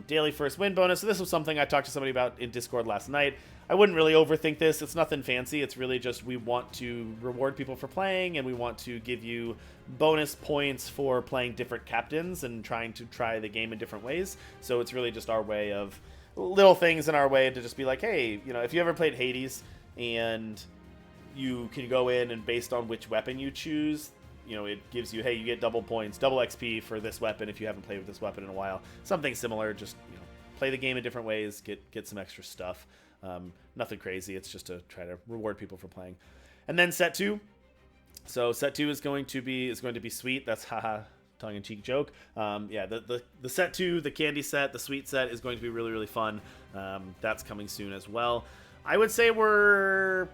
Daily first win bonus. So this was something I talked to somebody about in Discord last night. I wouldn't really overthink this. It's nothing fancy. It's really just we want to reward people for playing, and we want to give you bonus points for playing different captains and trying to try the game in different ways. So it's really just our way of little things in our way to just be like, hey, if you ever played Hades and you can go in and based on which weapon you choose, it gives you, hey, you get double points, double XP for this weapon if you haven't played with this weapon in a while. Something similar, just, play the game in different ways, get some extra stuff. Nothing crazy. It's just to try to reward people for playing. And then set 2. So set 2 is going to be sweet. That's haha, tongue-in-cheek joke. The set 2, the candy set, the sweet set is going to be really, really fun. That's coming soon as well. I would say we're,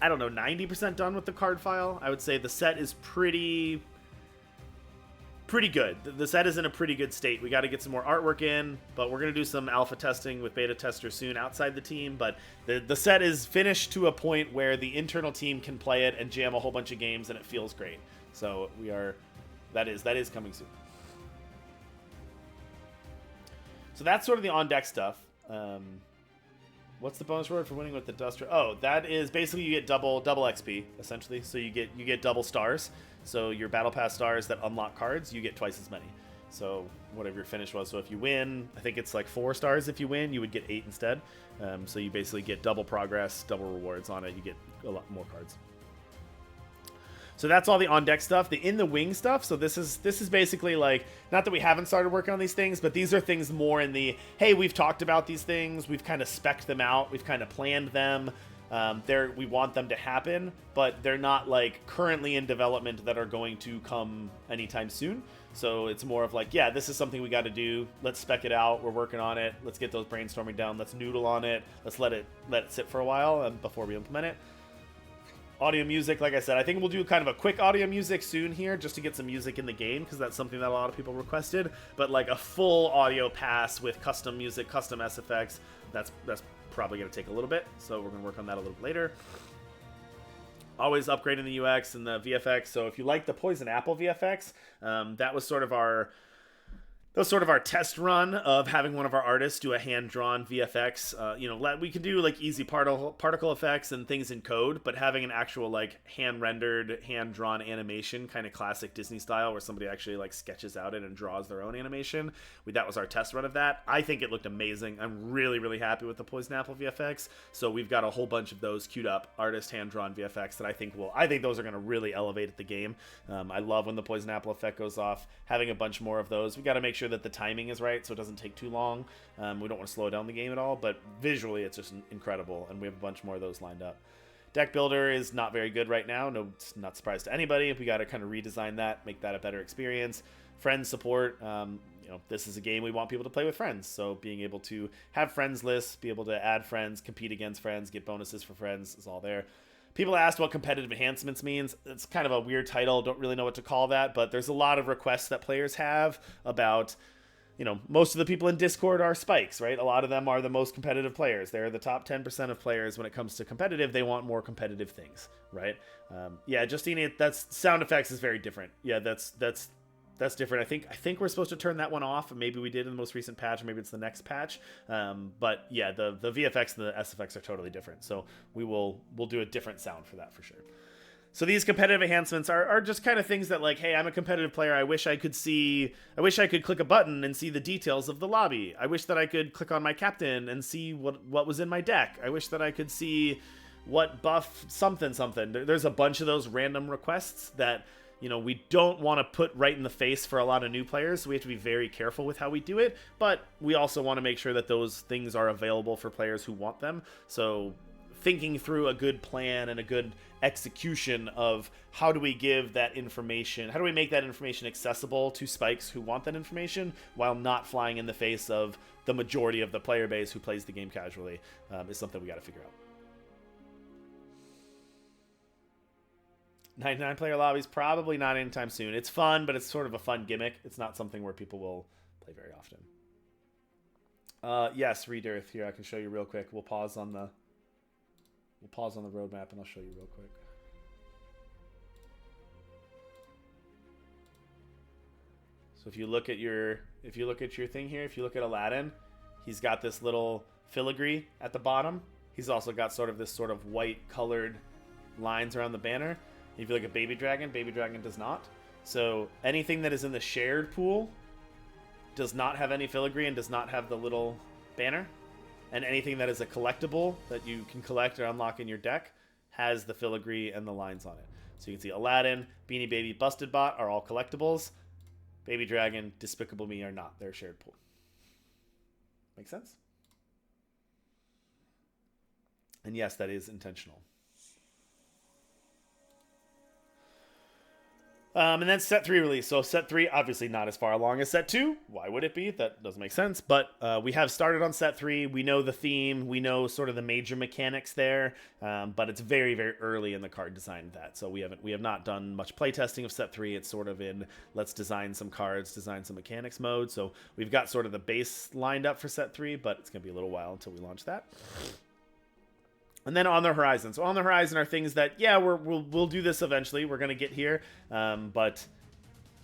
90% done with the card file. I would say the set is pretty good. The set is in a pretty good state. We got to get some more artwork in, but we're going to do some alpha testing with beta testers soon outside the team. But the set is finished to a point where the internal team can play it and jam a whole bunch of games, and it feels great. So that is coming soon. So that's sort of the on-deck stuff. What's the bonus reward for winning with the Duster? Oh, that is basically you get double XP, essentially. So you get double stars. So your Battle Pass stars that unlock cards, you get twice as many. So whatever your finish was. So if you win, I think it's like 4 stars if you win, you would get 8 instead. So you basically get double progress, double rewards on it. You get a lot more cards. So that's all the on-deck stuff. The in-the-wing stuff, so this is basically like, not that we haven't started working on these things, but these are things more in the, hey, we've talked about these things, we've kind of spec'd them out, we've kind of planned them, we want them to happen, but they're not like currently in development that are going to come anytime soon. So it's more of like, yeah, this is something we got to do. Let's spec it out. We're working on it. Let's get those brainstorming down. Let's noodle on it. Let's let it sit for a while before we implement it. Audio music, like I said, I think we'll do kind of a quick audio music soon here just to get some music in the game, because that's something that a lot of people requested. But like a full audio pass with custom music, custom SFX, that's probably going to take a little bit. So we're going to work on that a little bit later. Always upgrading the UX and the VFX. So if you like the Poison Apple VFX, that was sort of our test run of having one of our artists do a hand-drawn VFX. We can do like easy particle effects and things in code, but having an actual like hand-rendered, hand-drawn animation, kind of classic Disney style, where somebody actually like sketches out it and draws their own animation. That was our test run of that. I think it looked amazing. I'm really, really happy with the Poison Apple VFX. So we've got a whole bunch of those queued up, artist hand-drawn VFX that I think those are going to really elevate the game. I love when the Poison Apple effect goes off. Having a bunch more of those. We got to make sure that the timing is right so it doesn't take too long. We don't want to slow down the game at all, but visually it's just incredible, and we have a bunch more of those lined up. Deck builder is not very good right now. No, it's not surprised to anybody. We got to kind of redesign that, make that a better experience. Friends support. This is a game we want people to play with friends, so being able to have friends lists, be able to add friends, compete against friends, get bonuses for friends is all there. People asked what competitive enhancements means. It's kind of a weird title. Don't really know what to call that, but there's a lot of requests that players have about most of the people in Discord are spikes, right? A lot of them are the most competitive players. They're the top 10% of players when it comes to competitive. They want more competitive things, right? Yeah, Justine, that's sound effects is very different. Yeah, that's different. I think we're supposed to turn that one off. Maybe we did in the most recent patch, or maybe it's the next patch. But yeah, the VFX and the SFX are totally different. So we'll do a different sound for that for sure. So these competitive enhancements are just kind of things that, like, hey, I'm a competitive player. I wish I could click a button and see the details of the lobby. I wish that I could click on my captain and see what was in my deck. I wish that I could see what buff something. There's a bunch of those random requests that, we don't want to put right in the face for a lot of new players, so we have to be very careful with how we do it, but we also want to make sure that those things are available for players who want them. So thinking through a good plan and a good execution of how do we give that information, how do we make that information accessible to spikes who want that information while not flying in the face of the majority of the player base who plays the game casually, is something we got to figure out. 99 player lobbies, probably not anytime soon. It's fun, but it's sort of a fun gimmick. It's not something where people will play very often. Yes, Redirth, here I can show you real quick. We'll pause on the roadmap and I'll show you real quick. So if you look at your thing here, if you look at Aladdin, he's got this little filigree at the bottom. He's also got sort of white colored lines around the banner. If you look at Baby Dragon does not. So anything that is in the shared pool does not have any filigree and does not have the little banner. And anything that is a collectible that you can collect or unlock in your deck has the filigree and the lines on it. So you can see Aladdin, Beanie Baby, Busted Bot are all collectibles. Baby Dragon, Despicable Me are not. They're a shared pool. Make sense? And yes, that is intentional. And then set 3 release. So set 3, obviously not as far along as set 2. Why would it be? That doesn't make sense. But we have started on set 3. We know the theme. We know sort of the major mechanics there. But it's very, very early in the card design of that. So we have not done much playtesting of set 3. It's sort of in let's design some cards, design some mechanics mode. So we've got sort of the base lined up for set 3, but it's going to be a little while until we launch that. And then on the horizon. So on the horizon are things that, yeah, we'll do this eventually. We're going to get here, but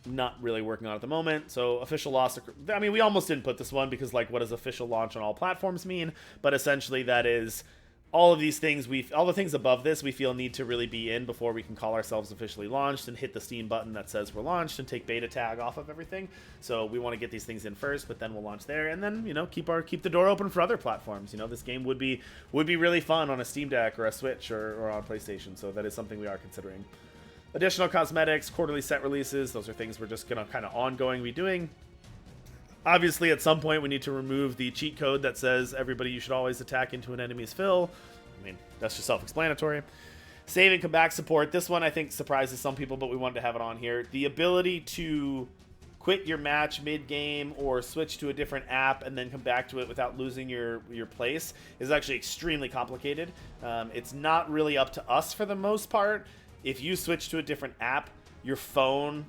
not really working on at the moment. So official launch. I mean, we almost didn't put this one because, like, what does official launch on all platforms mean? But essentially that is all of these things, all the things above this we feel need to really be in before we can call ourselves officially launched and hit the Steam button that says we're launched and take beta tag off of everything. So we want to get these things in first, but then we'll launch there, and then keep the door open for other platforms. This game would be really fun on a Steam Deck or a Switch or on PlayStation. So that is something we are considering. Additional cosmetics, quarterly set releases, those are things we're just gonna kind of ongoing be doing. Obviously, at some point, we need to remove the cheat code that says everybody you should always attack into an enemy's fill. I mean, that's just self-explanatory. Save and come back support. This one, I think, surprises some people, but we wanted to have it on here. The ability to quit your match mid-game or switch to a different app and then come back to it without losing your place is actually extremely complicated. It's not really up to us for the most part. If you switch to a different app, your phone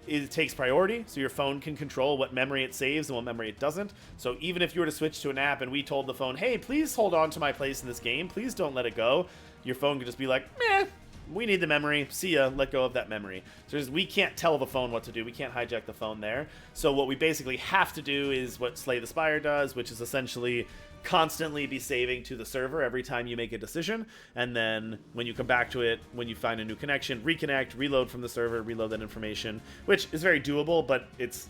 it takes priority, so your phone can control what memory it saves and what memory it doesn't. So even if you were to switch to an app and we told the phone, hey, please hold on to my place in this game, please don't let it go, your phone could just be like, meh, we need the memory, see ya, let go of that memory. So we can't tell the phone what to do, we can't hijack the phone there. So what we basically have to do is what Slay the Spire does, which is essentially constantly be saving to the server every time you make a decision, and then when you come back to it, when you find a new connection, reconnect, reload from the server, reload that information, which is very doable, but it's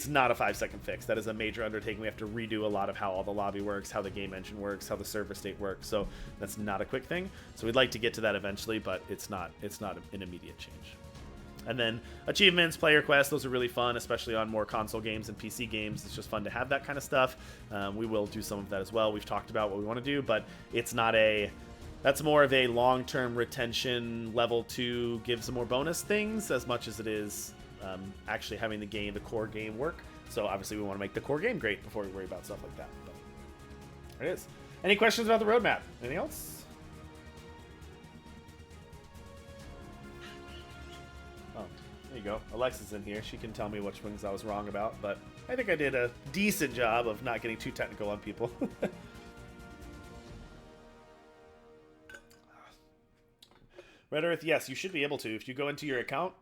not a 5-second fix. That is a major undertaking. We have to redo a lot of how all the lobby works, how the game engine works, how the server state works, so that's not a quick thing. So we'd like to get to that eventually, but it's not an immediate change. And then achievements, player quests, those are really fun, especially on more console games and PC games. It's just fun to have that kind of stuff. We will do some of that as well. We've talked about what we want to do, but it's not that's more of a long-term retention level to give some more bonus things as much as it is actually having the core game work. So obviously we want to make the core game great before we worry about stuff like that. But there it is. Any questions about the roadmap? Anything else? you go. Alexa's in here. She can tell me which things I was wrong about, but I think I did a decent job of not getting too technical on people. Red Earth, yes, you should be able to. If you go into your account,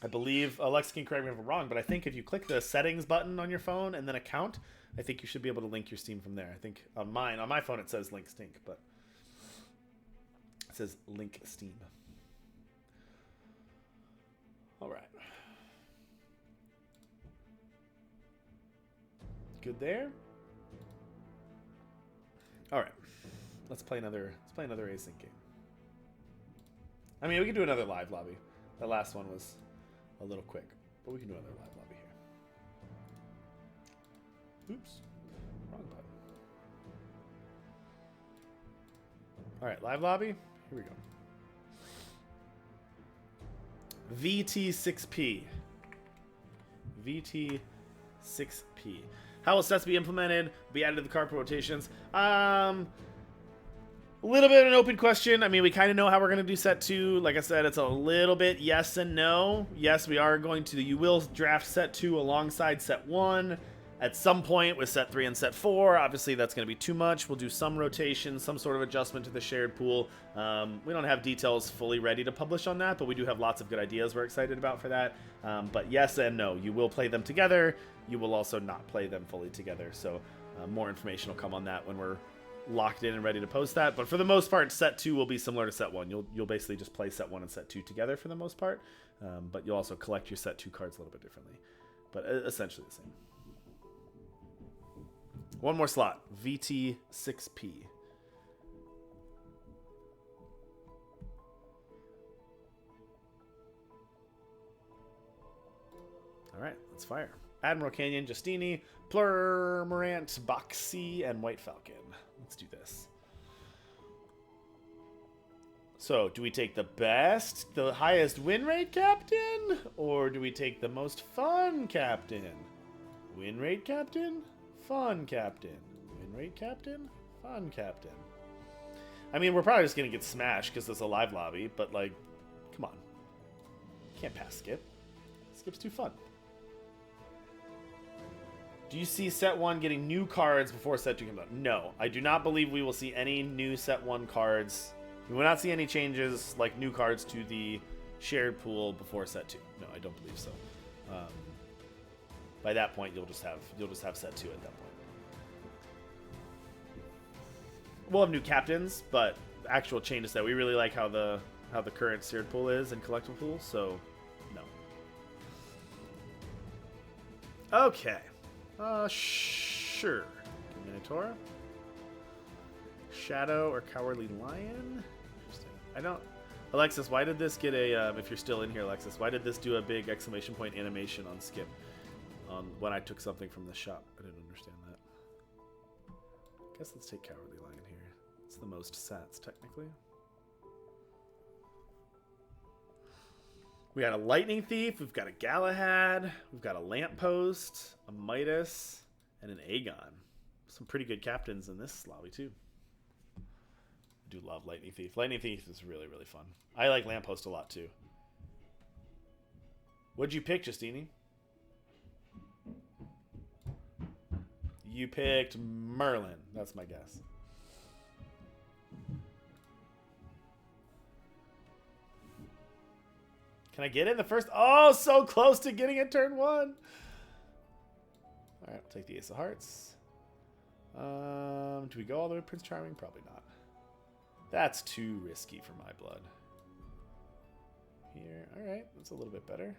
I believe, Alexa can correct me if I'm wrong, but I think if you click the settings button on your phone and then account, I think you should be able to link your Steam from there. I think on my phone it says link Steam, but it says link Steam. All right. Good there. All right. Let's play another async game. I mean, we can do another live lobby. That last one was a little quick, but we can do another live lobby here. Oops. Wrong button. All right, live lobby. Here we go. VT6P. VT6P. How will sets be implemented? Be added to the card rotations? A little bit of an open question. I mean, we kind of know how we're going to do set 2. Like I said, it's a little bit yes and no. Yes, we are going to. You will draft set 2 alongside set 1 at some point with set 3 and set 4. Obviously, that's going to be too much. We'll do some rotation, some sort of adjustment to the shared pool. We don't have details fully ready to publish on that, but we do have lots of good ideas we're excited about for that. But yes and no. You will play them together. You will also not play them fully together. So more information will come on that when we're locked in and ready to post that. But for the most part, set 2 will be similar to set 1. You'll basically just play set 1 and set 2 together for the most part. But you'll also collect your set 2 cards a little bit differently. But essentially the same. One more slot. VT6P. All right, let's fire. Admiral Canyon, Justini, Plurmorant, Boxy, and White Falcon. Let's do this. So, do we take the best, the highest win rate captain? Or do we take the most fun captain? Win rate captain? Fun captain. Win rate captain? Fun captain. I mean, we're probably just going to get smashed because it's a live lobby, but, like, come on. Can't pass Skip. Skip's too fun. Do you see set 1 getting new cards before set 2 comes out? No, I do not believe we will see any new set 1 cards. We will not see any changes like new cards to the shared pool before set 2. No, I don't believe so. By that point, you'll just have set 2 at that point. We'll have new captains, but actual changes that we really like how the current shared pool is and collectible pool. So, no. Okay. Sure. Minotaur. Shadow or Cowardly Lion? Interesting. I don't... Alexis, why did this get a... if you're still in here, Alexis, why did this do a big exclamation point animation on Skip? When I took something from the shop. I didn't understand that. I guess let's take Cowardly Lion here. It's the most sats, technically. We got a Lightning Thief, we've got a Galahad, we've got a Lamppost, a Midas, and an Aegon. Some pretty good captains in this lobby, too. I do love Lightning Thief. Lightning Thief is really, really fun. I like Lamppost a lot, too. What'd you pick, Justini? You picked Merlin. That's my guess. Can I get it in the first? Oh, so close to getting it turn 1. All right, we'll take the Ace of Hearts. Do we go all the way to Prince Charming? Probably not. That's too risky for my blood. Here, all right, that's a little bit better.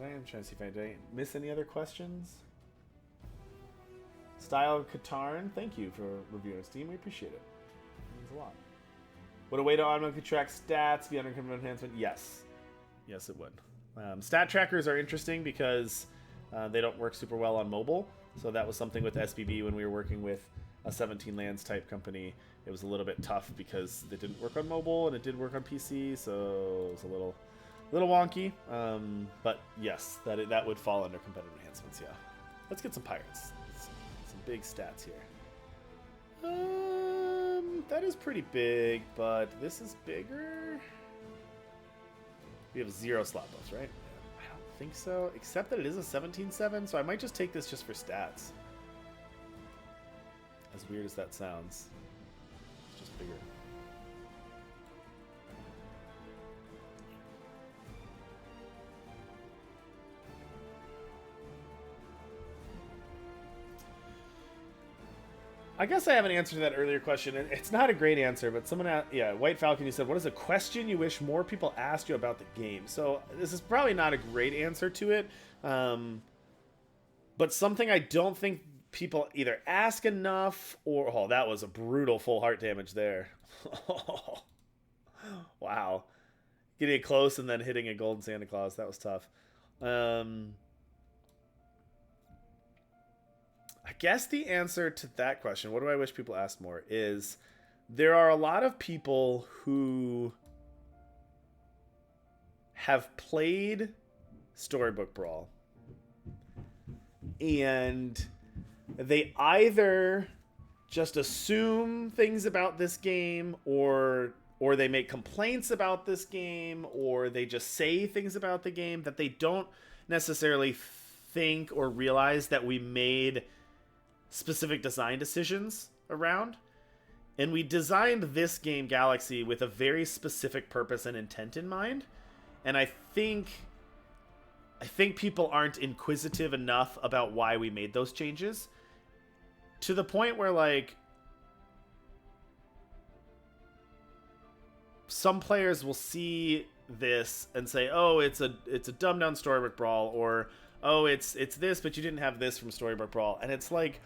I am trying to see if I did miss any other questions. Style Katarn, thank you for reviewing Steam. We appreciate it. It means a lot. Would a way to automatically track stats be under criminal enhancement? Yes. Yes, it would. Stat trackers are interesting because they don't work super well on mobile. So that was something with SBB when we were working with a 17 lands type company. It was a little bit tough because it didn't work on mobile and it did work on PC. So it was a A little wonky, but yes, that would fall under competitive enhancements, yeah. Let's get some pirates. Some big stats here. That is pretty big, but this is bigger. We have 0 slot buffs, right? I don't think so, except that it is a 17/7, so I might just take this just for stats. As weird as that sounds, it's just bigger. I guess I have an answer to that earlier question. It's not a great answer, but someone asked, yeah, White Falcon, you said, what is a question you wish more people asked you about the game? So this is probably not a great answer to it, but something I don't think people either ask enough or... Oh, that was a brutal full heart damage there. Wow. Getting it close and then hitting a golden Santa Claus. That was tough. I guess the answer to that question, what do I wish people asked more, is there are a lot of people who have played Storybook Brawl and they either just assume things about this game or they make complaints about this game, or they just say things about the game that they don't necessarily think or realize that we made specific design decisions around. And we designed this game, Galaxy, with a very specific purpose and intent in mind. And I think people aren't inquisitive enough about why we made those changes, to the point where, like, some players will see this and say, oh, it's a dumbed down Storybook Brawl, or oh, it's this, but you didn't have this from Storybook Brawl. And it's like,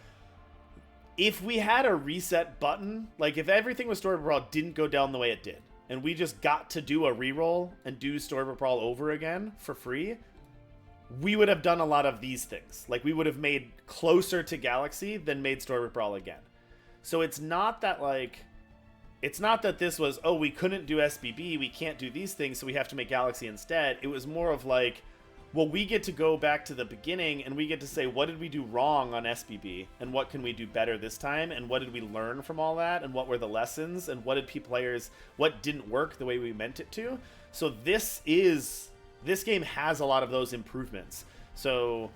if we had a reset button, like if everything with Storybook Brawl didn't go down the way it did, and we just got to do a reroll and do Storybook Brawl over again for free, we would have done a lot of these things. Like, we would have made closer to Galaxy than made Storybook Brawl again. So it's not that, like, it's not that this was, oh, we couldn't do SBB, we can't do these things, so we have to make Galaxy instead. It was more of like, well, we get to go back to the beginning and we get to say, what did we do wrong on SBB? And what can we do better this time? And what did we learn from all that? And what were the lessons? And what what didn't work the way we meant it to? So this game has a lot of those improvements. So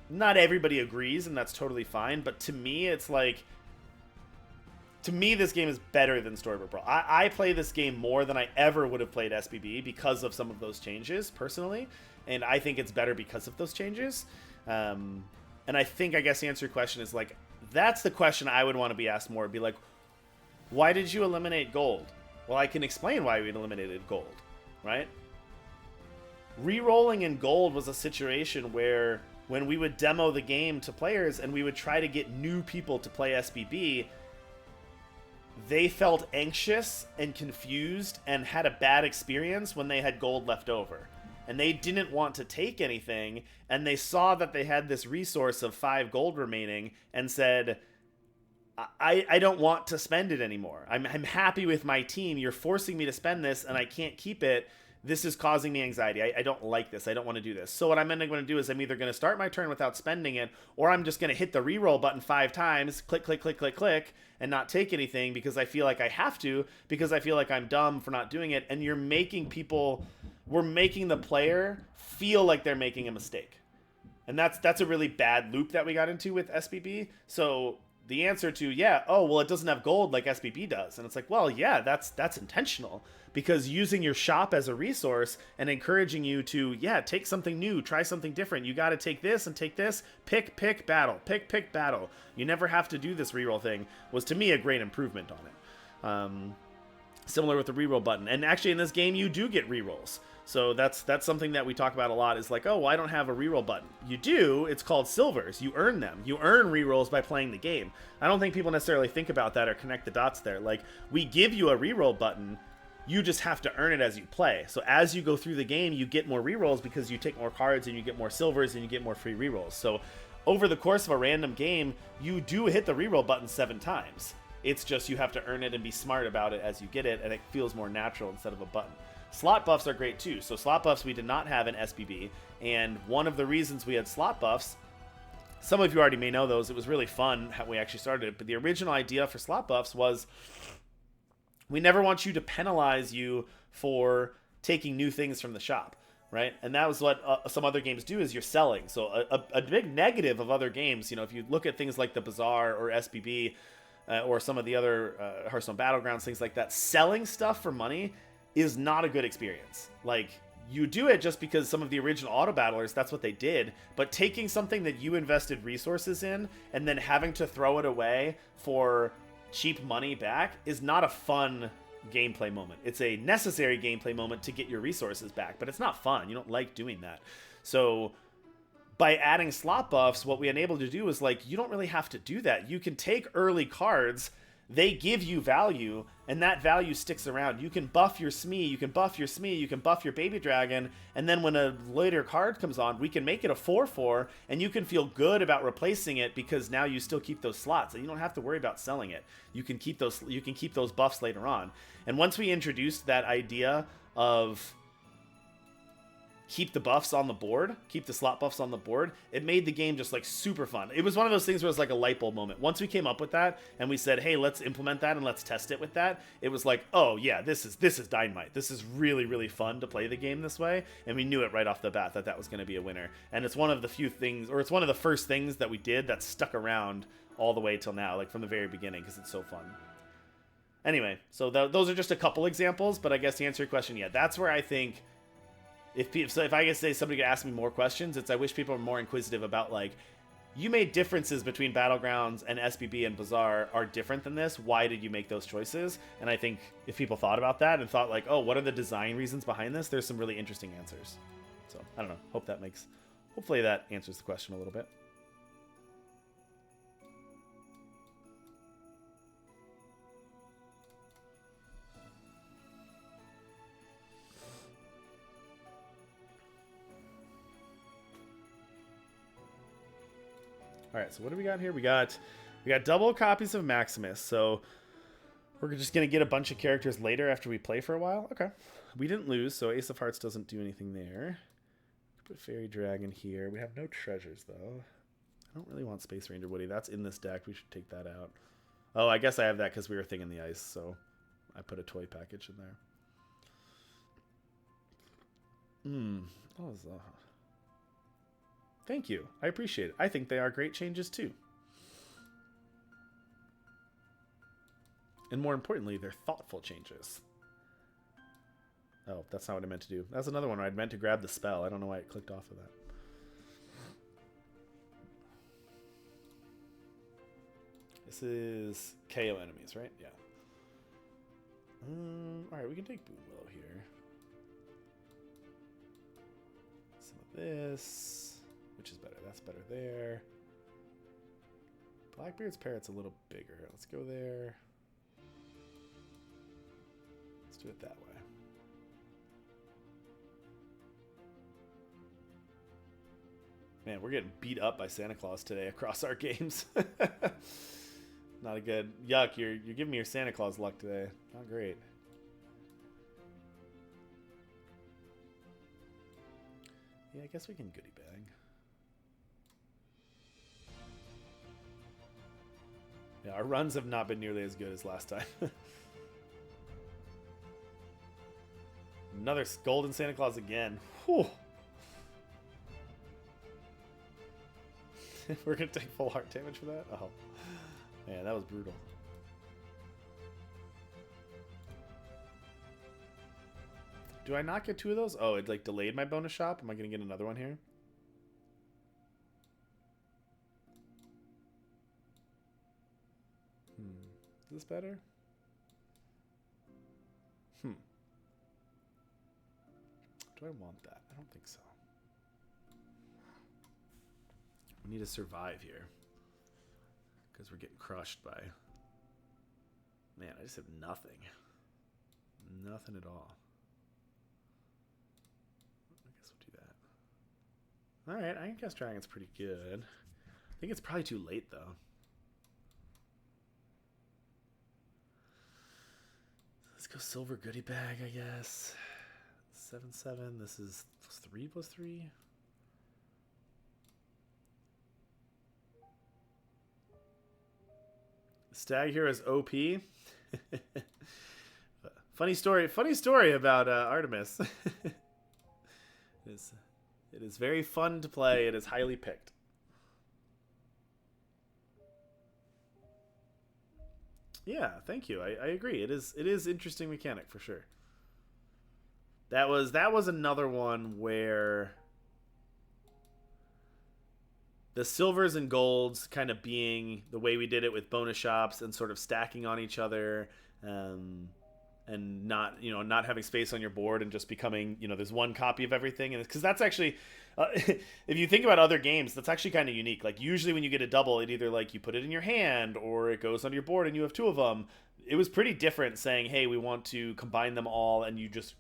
not everybody agrees, and that's totally fine. But to me, it's like, to me, this game is better than Storybook Brawl. I play this game more than I ever would have played SBB because of some of those changes, personally. And I think it's better because of those changes. And I think, I guess, the answer to your question is, like, that's the question I would want to be asked more. It'd be like, why did you eliminate gold? Well, I can explain why we eliminated gold, right? Rerolling in gold was a situation where when we would demo the game to players and we would try to get new people to play SBB, they felt anxious and confused and had a bad experience when they had gold left over. And they didn't want to take anything, and they saw that they had this resource of 5 gold remaining and said, I don't want to spend it anymore. I'm happy with my team. You're forcing me to spend this, and I can't keep it. This is causing me anxiety. I don't like this. I don't want to do this. So what I'm going to do is I'm either going to start my turn without spending it, or I'm just going to hit the reroll button 5 times, click, click, click, click, click, and not take anything because I feel like I have to, because I feel like I'm dumb for not doing it. And you're making people... We're making the player feel like they're making a mistake. And that's a really bad loop that we got into with SBB. So the answer to, yeah, oh, well, it doesn't have gold like SBB does. And it's like, well, yeah, that's intentional. Because using your shop as a resource and encouraging you to, yeah, take something new, try something different. You got to take this and take this, pick, battle, pick, battle. You never have to do this reroll thing, was to me a great improvement on it. Similar with the reroll button. And actually in this game, you do get rerolls. So that's something that we talk about a lot, is like, oh, well, I don't have a reroll button. You do. It's called silvers. You earn them. You earn rerolls by playing the game. I don't think people necessarily think about that or connect the dots there. Like, we give you a reroll button. You just have to earn it as you play. So as you go through the game, you get more rerolls because you take more cards and you get more silvers and you get more free rerolls. So over the course of a random game, you do hit the reroll button 7 times. It's just you have to earn it and be smart about it as you get it, and it feels more natural instead of a button. slot buffs are great too. So slot buffs we did not have in SBB, and one of the reasons we had slot buffs, some of you already may know those, it was really fun how we actually started it, but the original idea for slot buffs was we never want you to penalize you for taking new things from the shop, right? And that was what some other games do, is you're selling. So a big negative of other games, you know, if you look at things like the Bazaar or SBB or some of the other Hearthstone Battlegrounds, things like that, selling stuff for money is not a good experience. Like, you do it just because some of the original auto battlers, that's what they did, but taking something that you invested resources in and then having to throw it away for cheap money back is not a fun gameplay moment. It's a necessary gameplay moment to get your resources back, but it's not fun. You don't like doing that. So by adding slot buffs, what we enabled to do is, like, you don't really have to do that. You can take early cards, they give you value, and that value sticks around. You can buff your Smee, you can buff your Smee, you can buff your Baby Dragon, and then when a later card comes on, we can make it a 4/4, and you can feel good about replacing it because now you still keep those slots, and you don't have to worry about selling it. You can keep those buffs later on. And once we introduced that idea of keep the buffs on the board, keep the slot buffs on the board, it made the game just like super fun. It was one of those things where it was like a light bulb moment. Once we came up with that and we said, hey, let's implement that and let's test it with that, it was like, oh yeah, this is dynamite. This is really, really fun to play the game this way. And we knew it right off the bat that that was going to be a winner. And it's one of the few things, or it's one of the first things that we did that stuck around all the way till now, like from the very beginning, because it's so fun. Anyway, so those are just a couple examples, but I guess to answer your question, yeah, that's where I think if I could say somebody could ask me more questions, it's I wish people were more inquisitive about, like, you made differences between Battlegrounds and SBB and Bazaar are different than this. Why did you make those choices? And I think if people thought about that and thought, like, oh, what are the design reasons behind this? There's some really interesting answers. So, I don't know. Hopefully that answers the question a little bit. All right, so what do we got here? We got double copies of Maximus. So we're just going to get a bunch of characters later after we play for a while. Okay. We didn't lose, so Ace of Hearts doesn't do anything there. Put Fairy Dragon here. We have no treasures, though. I don't really want Space Ranger Woody. That's in this deck. We should take that out. Oh, I guess I have that because we were Thing in the Ice, so I put a toy package in there. What was that? Thank you. I appreciate it. I think they are great changes, too. And more importantly, they're thoughtful changes. Oh, that's not what I meant to do. That's another one where I'd meant to grab the spell. I don't know why it clicked off of that. This is KO enemies, right? Yeah. Alright, we can take Boom Willow here. Some of this. Which is better? That's better there. Blackbeard's Parrot's a little bigger. Let's go there. Let's do it that way. Man, we're getting beat up by Santa Claus today across our games. Not a good... Yuck, you're giving me your Santa Claus luck today. Not great. Yeah, I guess we can goodie bag. Yeah, our runs have not been nearly as good as last time. Another golden Santa Claus again. Whew. We're going to take full heart damage for that? Oh. Man, that was brutal. Do I not get two of those? Oh, it like delayed my bonus shop? Am I going to get another one here? Is this better? Do I want that? I don't think so. We need to survive here. Because we're getting crushed by... Man, I just have nothing. Nothing at all. I guess we'll do that. Alright, I guess Dragon's pretty good. I think it's probably too late, though. Let's go Silver Goodie Bag, I guess. 7/7. This is 3/3. Stag here is OP. Funny story about Artemis. It is very fun to play. It is highly picked. Yeah, thank you. I agree. It is interesting mechanic for sure. That was another one where the silvers and golds kind of being the way we did it with bonus shops and sort of stacking on each other, and not having space on your board and just becoming, there's one copy of everything. And because that's actually, if you think about other games, that's actually kind of unique. Like usually when you get a double, it either like you put it in your hand or it goes on your board and you have two of them. It was pretty different saying, hey, we want to combine them all, and you just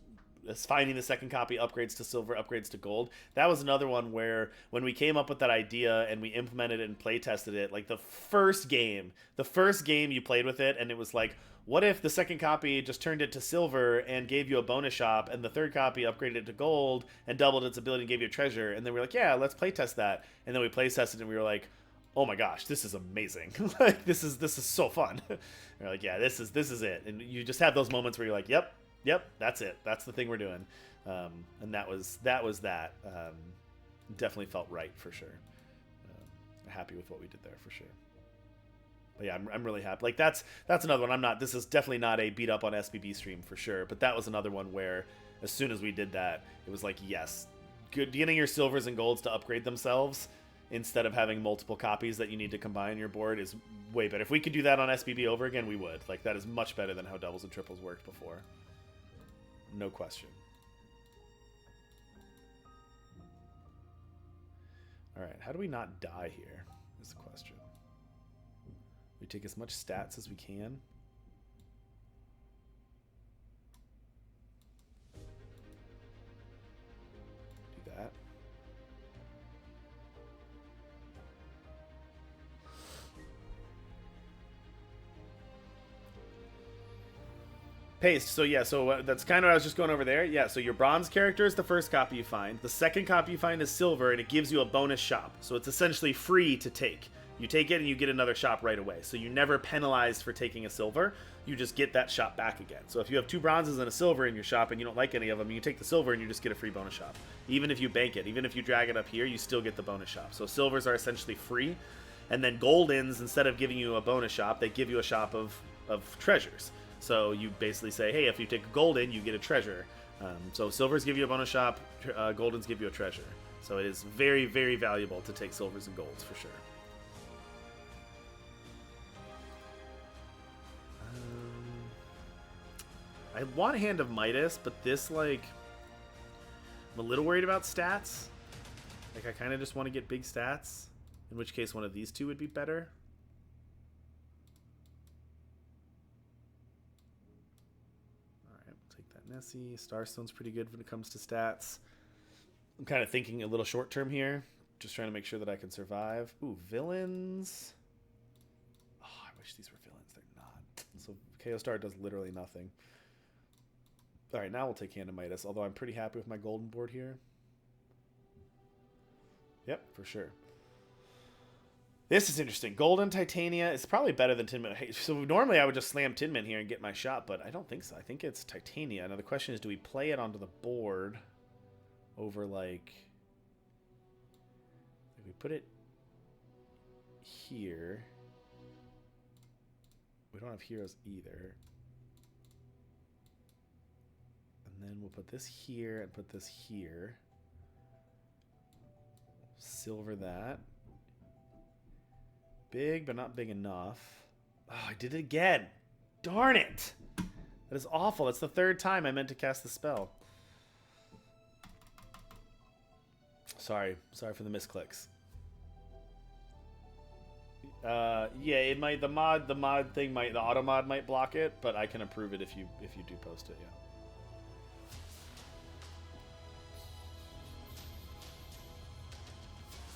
finding the second copy upgrades to silver, upgrades to gold. That was another one where when we came up with that idea and we implemented it and play tested it, like the first game you played with it, and it was like, what if the second copy just turned it to silver and gave you a bonus shop, and the third copy upgraded it to gold and doubled its ability and gave you a treasure? And then we were like, yeah, let's play test that. And then we play tested and we were like, oh my gosh, this is amazing. Like this is so fun. We're like, yeah, this is it. And you just have those moments where you're like, yep, that's it. That's the thing we're doing. And that was that. Definitely felt right for sure. Happy with what we did there for sure. But yeah, I'm really happy. Like that's another one. This is definitely not a beat up on SBB stream for sure. But that was another one where as soon as we did that, it was like, yes, getting your silvers and golds to upgrade themselves instead of having multiple copies that you need to combine your board is way better. If we could do that on SBB over again, we would. Like that is much better than how doubles and triples worked before. No question. All right, how do we not die here is the question. We take as much stats as we can. Do that. Paste. So yeah, that's kind of what I was just going over there. Yeah, so your bronze character is the first copy you find. The second copy you find is silver, and it gives you a bonus shop. So it's essentially free to take. You take it and you get another shop right away. So you're never penalized for taking a silver. You just get that shop back again. So if you have two bronzes and a silver in your shop and you don't like any of them, you take the silver and you just get a free bonus shop. Even if you bank it, even if you drag it up here, you still get the bonus shop. So silvers are essentially free. And then goldens, instead of giving you a bonus shop, they give you a shop of treasures. So you basically say, hey, if you take a golden, you get a treasure. So silvers give you a bonus shop, goldens give you a treasure. So it is very, very valuable to take silvers and golds for sure. I want Hand of Midas, but this, like, I'm a little worried about stats. Like, I kind of just want to get big stats, in which case one of these two would be better. Alright, we'll take that Nessie. Starstone's pretty good when it comes to stats. I'm kind of thinking a little short term here, just trying to make sure that I can survive. Ooh, villains. Oh, I wish these were villains. They're not. So KO Star does literally nothing. All right, now we'll take Hand of Midas, although I'm pretty happy with my golden board here. Yep, for sure. This is interesting. Golden Titania is probably better than Tin Mint. Hey, so normally I would just slam Tin Mint here and get my shot, but I don't think so. I think it's Titania. Now the question is, do we play it onto the board over, like... If we put it here... We don't have heroes either. And then we'll put this here and put this here. Silver that. Big, but not big enough. Oh, I did it again. Darn it. That is awful. That's the third time I meant to cast the spell. Sorry. Sorry for the misclicks. Yeah, it might, the auto mod might block it, but I can approve it if you do post it, yeah.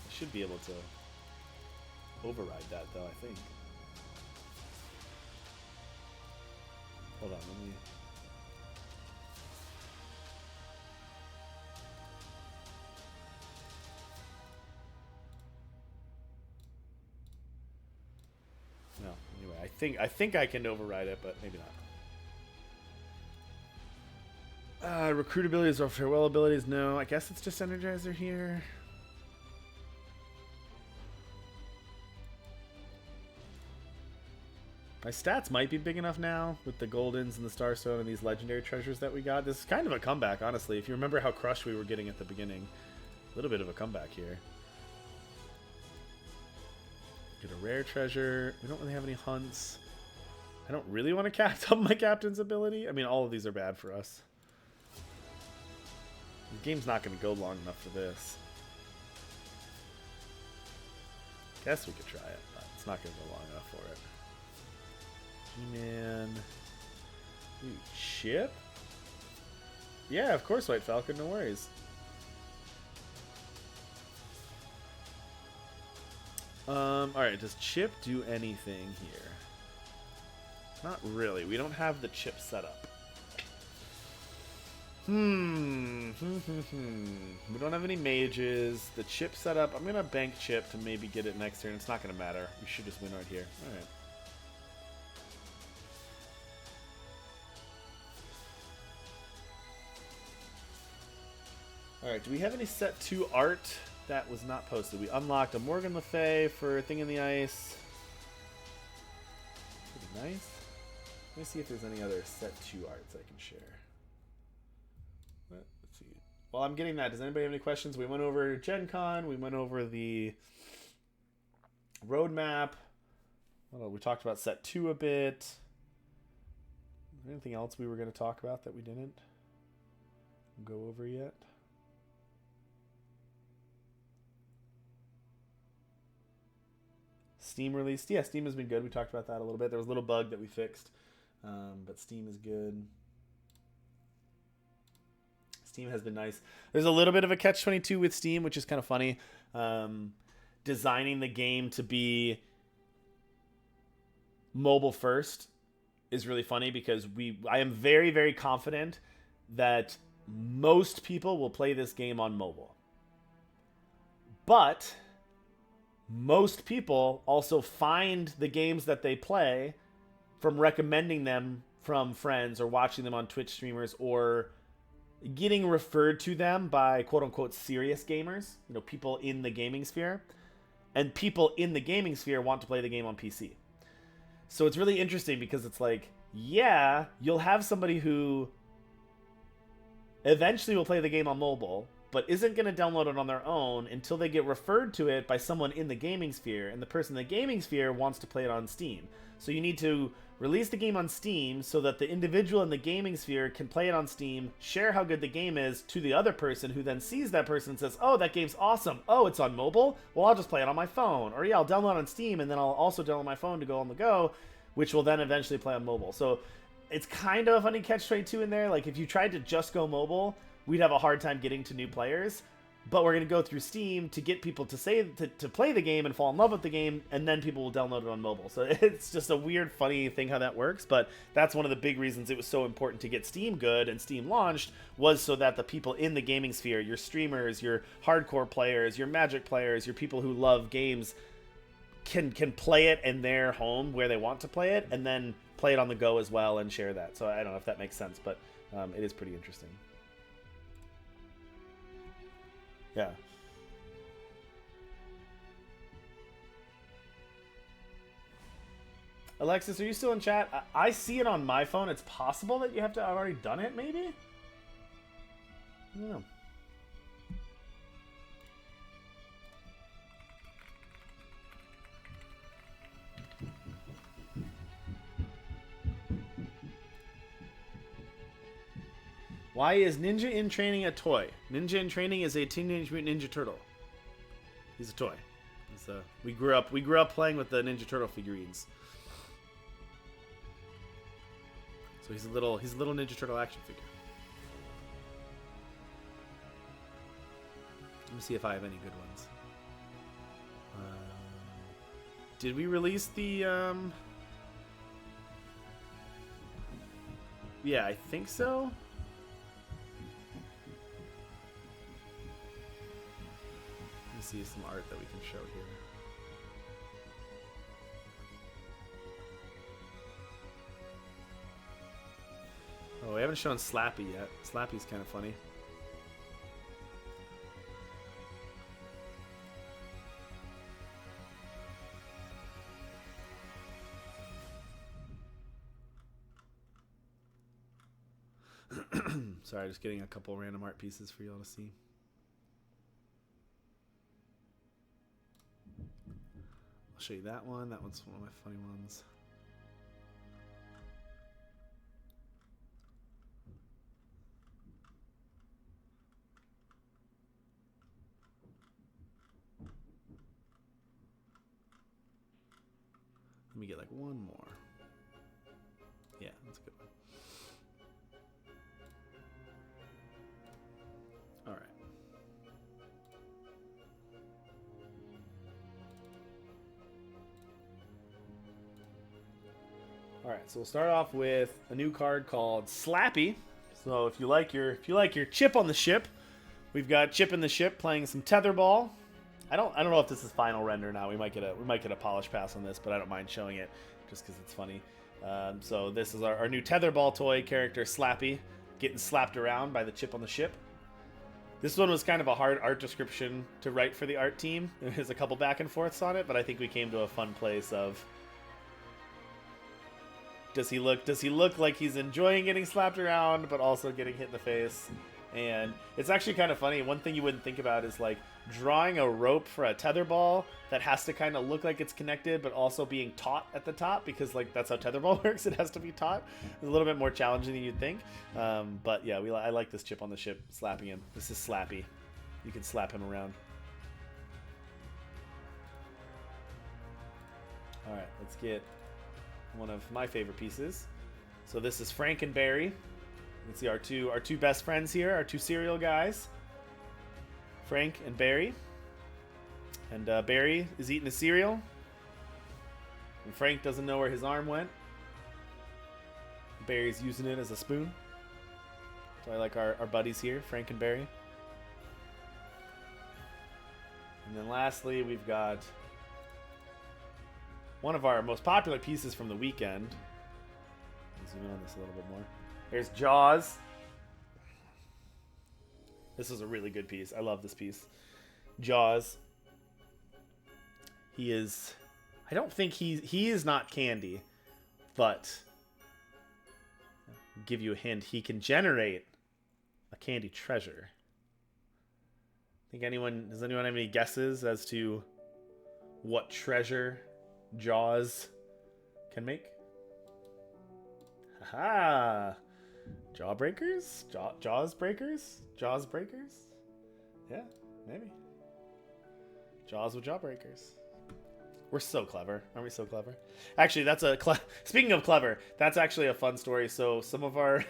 Should be able to override that though, I think. Hold on, let me... think I can override it, but maybe not. Recruit abilities or farewell abilities? No, I guess it's just Energizer here. My stats might be big enough now with the Goldens and the Starstone and these legendary treasures that we got. This is kind of a comeback, honestly. If you remember how crushed we were getting at the beginning. A little bit of a comeback here. Get a rare treasure. We don't really have any hunts. I don't really want to cast up my captain's ability. I mean, all of these are bad for us. The game's not going to go long enough for this. Guess we could try it, but it's not going to go long enough for it. G-Man. Ooh, chip? Yeah, of course, White Falcon. No worries. Alright, does chip do anything here? Not really. We don't have the chip set up. We don't have any mages. The chip set up. I'm going to bank chip to maybe get it next turn. It's not going to matter. We should just win right here. Alright. Alright, do we have any set 2 art that was not posted? We unlocked a Morgan Le Fay for Thing in the Ice. Pretty nice. Let me see if there's any other set 2 arts I can share. Let's see. While I'm getting that, does anybody have any questions? We went over Gen Con. We went over the roadmap. Well, we talked about set 2 a bit. Is there anything else we were going to talk about that we didn't go over yet? Steam released. Yeah, Steam has been good. We talked about that a little bit. There was a little bug that we fixed, but Steam is good. Steam has been nice. There's a little bit of a catch-22 with Steam, which is kind of funny. Designing the game to be mobile first is really funny because I am very, very confident that most people will play this game on mobile. But most people also find the games that they play from recommending them from friends or watching them on Twitch streamers or getting referred to them by quote-unquote serious gamers, you know, people in the gaming sphere. And people in the gaming sphere want to play the game on PC. So it's really interesting because it's like, yeah, you'll have somebody who eventually will play the game on mobile, but isn't going to download it on their own until they get referred to it by someone in the gaming sphere, and the person in the gaming sphere wants to play it on Steam. So you need to release the game on Steam so that the individual in the gaming sphere can play it on Steam, share how good the game is to the other person, who then sees that person and says, oh, that game's awesome. Oh, it's on mobile? Well, I'll just play it on my phone. Or yeah, I'll download it on Steam, and then I'll also download my phone to go on the go, which will then eventually play on mobile. So it's kind of a funny catch-22 in there. Like, if you tried to just go mobile, we'd have a hard time getting to new players, but we're going to go through Steam to get people to play the game and fall in love with the game, and then people will download it on mobile. So it's just a weird, funny thing how that works, but that's one of the big reasons it was so important to get Steam good and Steam launched, was so that the people in the gaming sphere, your streamers, your hardcore players, your Magic players, your people who love games, can play it in their home where they want to play it, and then play it on the go as well and share that. So I don't know if that makes sense, but it is pretty interesting. Yeah. Alexis, are you still in chat? I see it on my phone. It's possible that you have to have already done it, maybe? I don't know. Why is Ninja in Training a toy? Ninja in Training is a Teenage Mutant Ninja Turtle. He's a toy. We grew up playing with the Ninja Turtle figurines. So he's a little Ninja Turtle action figure. Let me see if I have any good ones. Did we release the Yeah, I think so. See some art that we can show here. we haven't shown Slappy yet. Slappy's kind of funny. Sorry, just getting a couple random art pieces for y'all to see. I'll show you that one. That one's one of my funny ones. Let me get like one more. Yeah, that's a good one. All right. All right, so we'll start off with a new card called Slappy. So if you like your chip on the ship, we've got Chip in the Ship playing some tetherball. I don't know if this is final render now. We might get a polish pass on this, but I don't mind showing it just because it's funny. So this is our new tetherball toy character Slappy getting slapped around by the chip on the ship. This one was kind of a hard art description to write for the art team. There's a couple back and forths on it, but I think we came to a fun place of does he look like he's enjoying getting slapped around but also getting hit in the face? And it's actually kind of funny. One thing you wouldn't think about is like drawing a rope for a tetherball that has to kind of look like it's connected but also being taut at the top, because like that's how tetherball works. It has to be taut. It's a little bit more challenging than you'd think. But yeah, I like this chip on the ship slapping him. This is Slappy. You can slap him around. All right, let's get one of my favorite pieces. So this is Frank and Barry. You can see our two best friends here, our two cereal guys, Frank and Barry. And Barry is eating a cereal, and Frank doesn't know where his arm went. Barry's using it as a spoon. So I like our buddies here, Frank and Barry. And then lastly, we've got one of our most popular pieces from the weekend. I'll zoom in on this a little bit more. There's Jaws. This is a really good piece. I love this piece. Jaws. He is... I don't think he is not candy, but I'll give you a hint. He can generate a candy treasure. Does anyone have any guesses as to what treasure Jaws can make? Haha! Jawbreakers? Jaws breakers? Jaws breakers? Yeah, maybe. Jaws with jawbreakers. We're so clever. Aren't we so clever? Actually, that's speaking of clever, that's actually a fun story. So some of our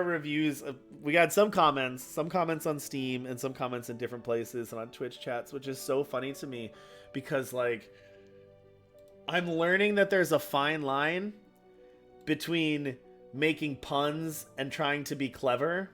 reviews, we got some comments on Steam and some comments in different places and on Twitch chats, which is so funny to me because like I'm learning that there's a fine line between making puns and trying to be clever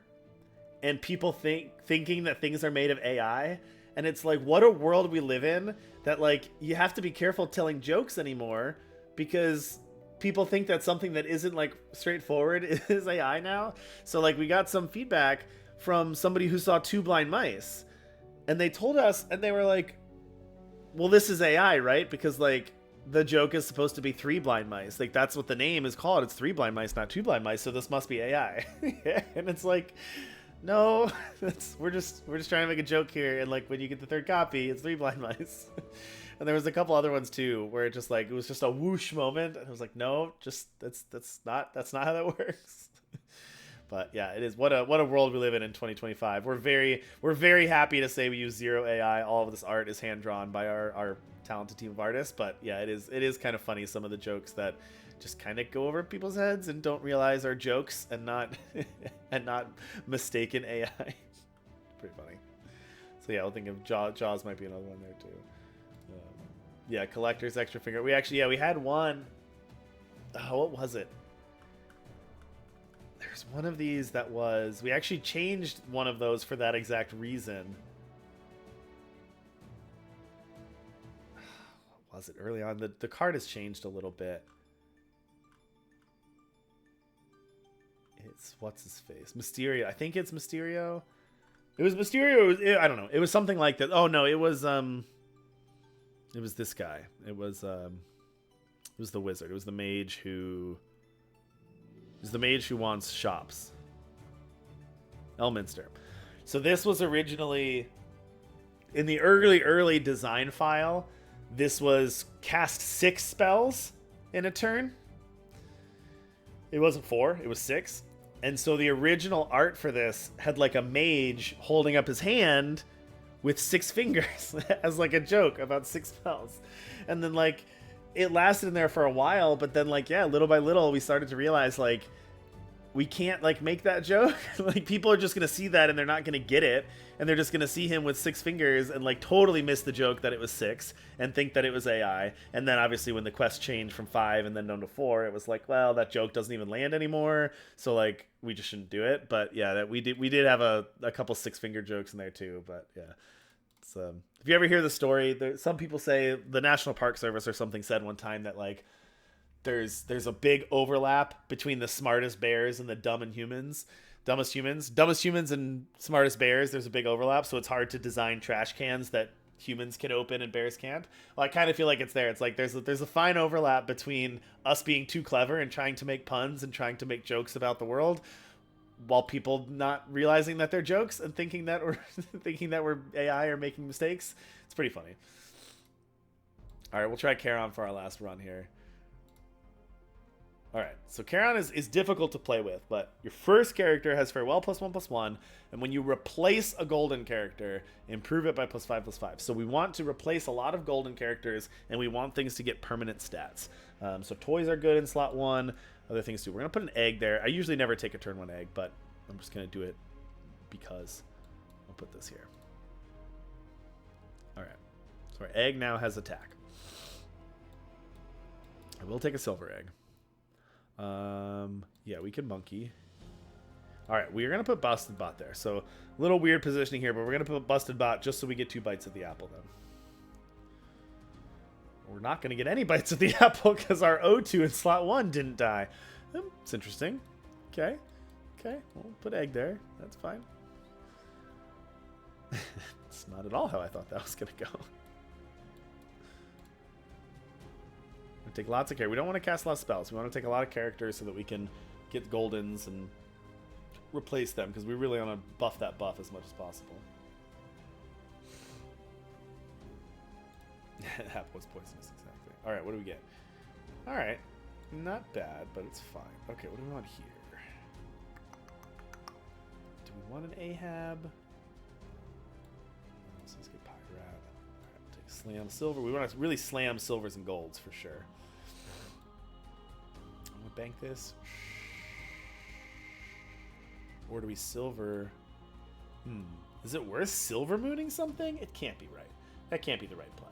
and people thinking that things are made of AI. And it's like, what a world we live in that like you have to be careful telling jokes anymore because people think that something that isn't like straightforward is AI now. So like we got some feedback from somebody who saw Two Blind Mice and they told us, and they were like, well, this is AI, right? Because like the joke is supposed to be Three Blind Mice. Like that's what the name is called. It's Three Blind Mice, not Two Blind Mice. So this must be AI. And it's like, no, we're just trying to make a joke here. And like when you get the third copy, it's Three Blind Mice. And there was a couple other ones too, where it just like it was just a whoosh moment, and I was like, no, just that's not how that works. But yeah, it is what a world we live in 2025. We're very happy to say we use zero AI. All of this art is hand drawn by our talented team of artists. But yeah, it is kind of funny some of the jokes that just kind of go over people's heads and don't realize are jokes and not mistaken AI. Pretty funny. So yeah, I'll think of Jaws might be another one there too. Yeah, collector's extra finger. We had one. Oh, what was it? There's one of these that was... We actually changed one of those for that exact reason. What was it? Early on. The card has changed a little bit. It's what's his face? Mysterio. I think it's Mysterio. It was Mysterio. I don't know. It was something like that. Oh no, it was this guy. It was the wizard. It was the mage who. It was the mage who wants shops. Elminster. So this was originally in the early design file. This was cast 6 spells in a turn. It wasn't 4, it was 6. And so the original art for this had like a mage holding up his hand with 6 fingers as like a joke about 6 spells. And then like it lasted in there for a while, but then like, yeah, little by little we started to realize like we can't like make that joke. Like people are just going to see that and they're not going to get it. And they're just going to see him with 6 fingers and like totally miss the joke that it was 6 and think that it was AI. And then obviously when the quest changed from 5 and then down to 4, it was like, well, that joke doesn't even land anymore. So like we just shouldn't do it. But yeah, that we did have a couple 6-finger jokes in there too. But yeah, it's, if you ever hear the story, some people say the National Park Service or something said one time that like there's a big overlap between the smartest bears and the dumbest humans and smartest bears. There's a big overlap, so it's hard to design trash cans that humans can open and bears can't. Well, I kind of feel like it's there. It's like there's a fine overlap between us being too clever and trying to make puns and trying to make jokes about the world, while people not realizing that they're jokes and thinking that we're AI or making mistakes. It's pretty funny. All right, we'll try Charon for our last run here. All right, so Charon is difficult to play with, but your first character has farewell +1/+1, and when you replace a golden character, improve it by +5/+5. So we want to replace a lot of golden characters, and we want things to get permanent stats. So toys are good in slot 1. Other things too. We're gonna put an egg there. I usually never take a turn 1 egg, but I'm just gonna do it because I'll put this here. All right, so our egg now has attack. I will take a silver egg. Yeah, we can monkey. All right, we're gonna put Busted Bot there. So a little weird positioning here, but we're gonna put Busted Bot just so we get 2 bites of the apple then. We're not gonna get any bites of the apple because our O2 in slot 1 didn't die. It's interesting. Okay, we'll put egg there. That's fine. It's not at all how I thought that was gonna go. Take lots of care. We don't want to cast a lot of spells. We want to take a lot of characters so that we can get goldens and replace them, because we really want to buff that buff as much as possible. That was poisonous, exactly. All right, what do we get? All right, not bad, but it's fine. Okay, what do we want here? Do we want an Ahab? Let's get Pirate. All right, take Slam Silver. We want to really slam silvers and golds for sure. I'm gonna bank this. Or do we silver? Is it worth silver mooning something? It can't be right. That can't be the right play.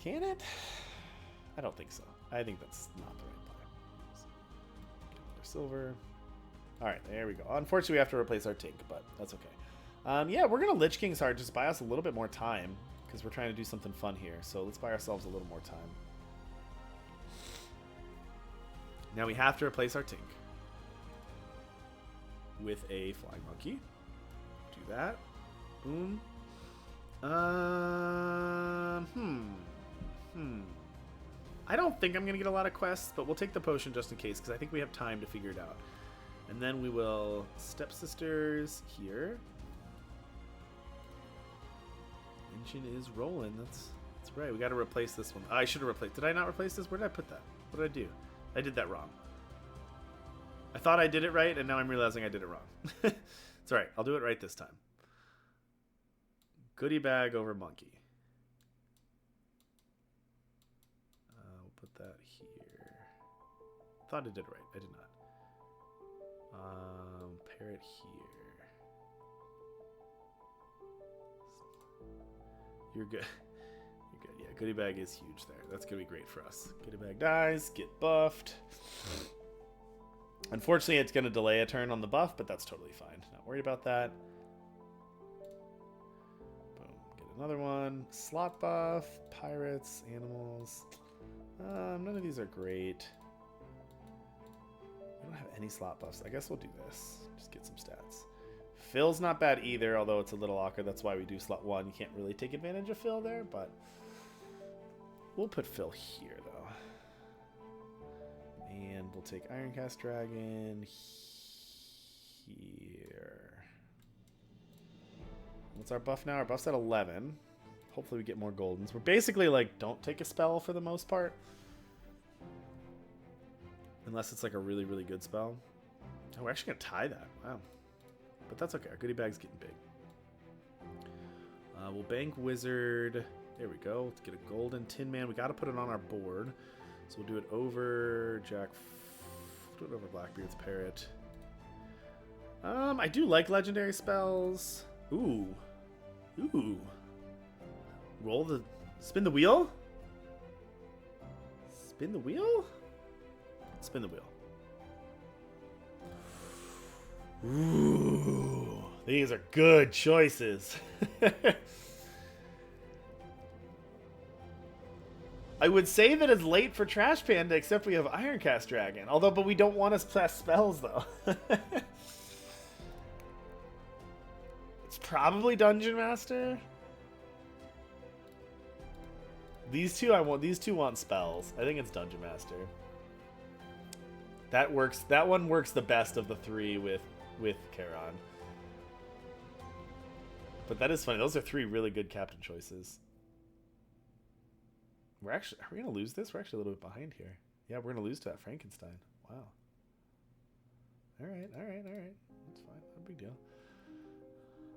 Can it? I don't think so. I think that's not the right play. So, get another silver. All right, there we go. Unfortunately, we have to replace our Tink, but that's okay. Yeah, we're going to Lich King's Heart, just buy us a little bit more time, because we're trying to do something fun here. So let's buy ourselves a little more time. Now we have to replace our Tink with a Flying Monkey. Do that. Boom. I don't think I'm going to get a lot of quests, but we'll take the potion just in case, because I think we have time to figure it out. And then we will Stepsisters here. Engine is rolling. That's right. We got to replace this one. I should have replaced. Did I not replace this? Where did I put that? What did I do? I did that wrong. I thought I did it right, and now I'm realizing I did it wrong. It's all right. I'll do it right this time. Goodie bag over monkey. We'll put that here. Thought I did it right. I did not. Parrot here. You're good. You're good. Yeah, goodie bag is huge there. That's gonna be great for us. Goodie bag dies, get buffed. Unfortunately, it's gonna delay a turn on the buff, but that's totally fine. Not worried about that. Boom. Get another one. Slot buff, pirates, animals. None of these are great. don't have any slot buffs. I guess we'll do this. Just get some stats. Phil's not bad either, although it's a little awkward. That's why we do slot 1. You can't really take advantage of Phil there, but we'll put Phil here, though. And we'll take Ironcast Dragon here. What's our buff now? Our buff's at 11. Hopefully we get more goldens. We're basically like, don't take a spell for the most part. Unless it's like a really, really good spell. Oh, we're actually going to tie that. Wow. But that's okay. Our goodie bag's getting big. We'll bank Wizard. There we go. Let's get a golden Tin Man. We got to put it on our board. So we'll do it over Jack. Do it over Blackbeard's Parrot. I do like legendary spells. Ooh. Ooh. Roll the... Spin the wheel? Spin the wheel? Spin the wheel. Ooh. These are good choices. I would say that it's late for Trash Panda, except we have Ironcast Dragon. Although, but we don't want to cast spells, though. It's probably Dungeon Master. These two want spells. I think it's Dungeon Master. That works. That one works the best of the 3 with Charon. But that is funny. Those are 3 really good captain choices. Are we gonna lose this? We're actually a little bit behind here. Yeah, we're gonna lose to that Frankenstein. Wow. All right. That's fine. No big deal.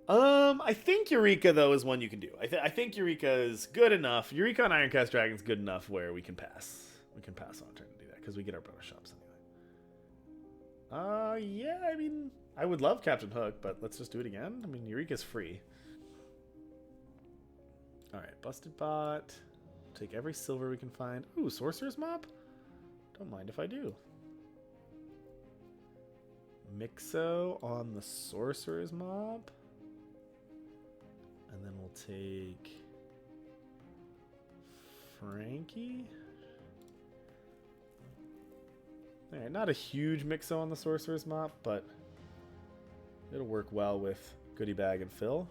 I think Eureka, though, is one you can do. I think Eureka is good enough. Eureka on Ironcast Dragon's good enough where we can pass. We can pass on a turn to do that, because we get our bonus shops anyway. Yeah, I mean, I would love Captain Hook, but let's just do it again. I mean, Eureka's free. Alright, Busted Bot. Take every silver we can find. Ooh, Sorcerer's Mop? Don't mind if I do. Mixo on the Sorcerer's Mop. And then we'll take Frankie. Alright, not a huge Mixo on the Sorcerer's Mop, but it'll work well with Goodie Bag and Phil.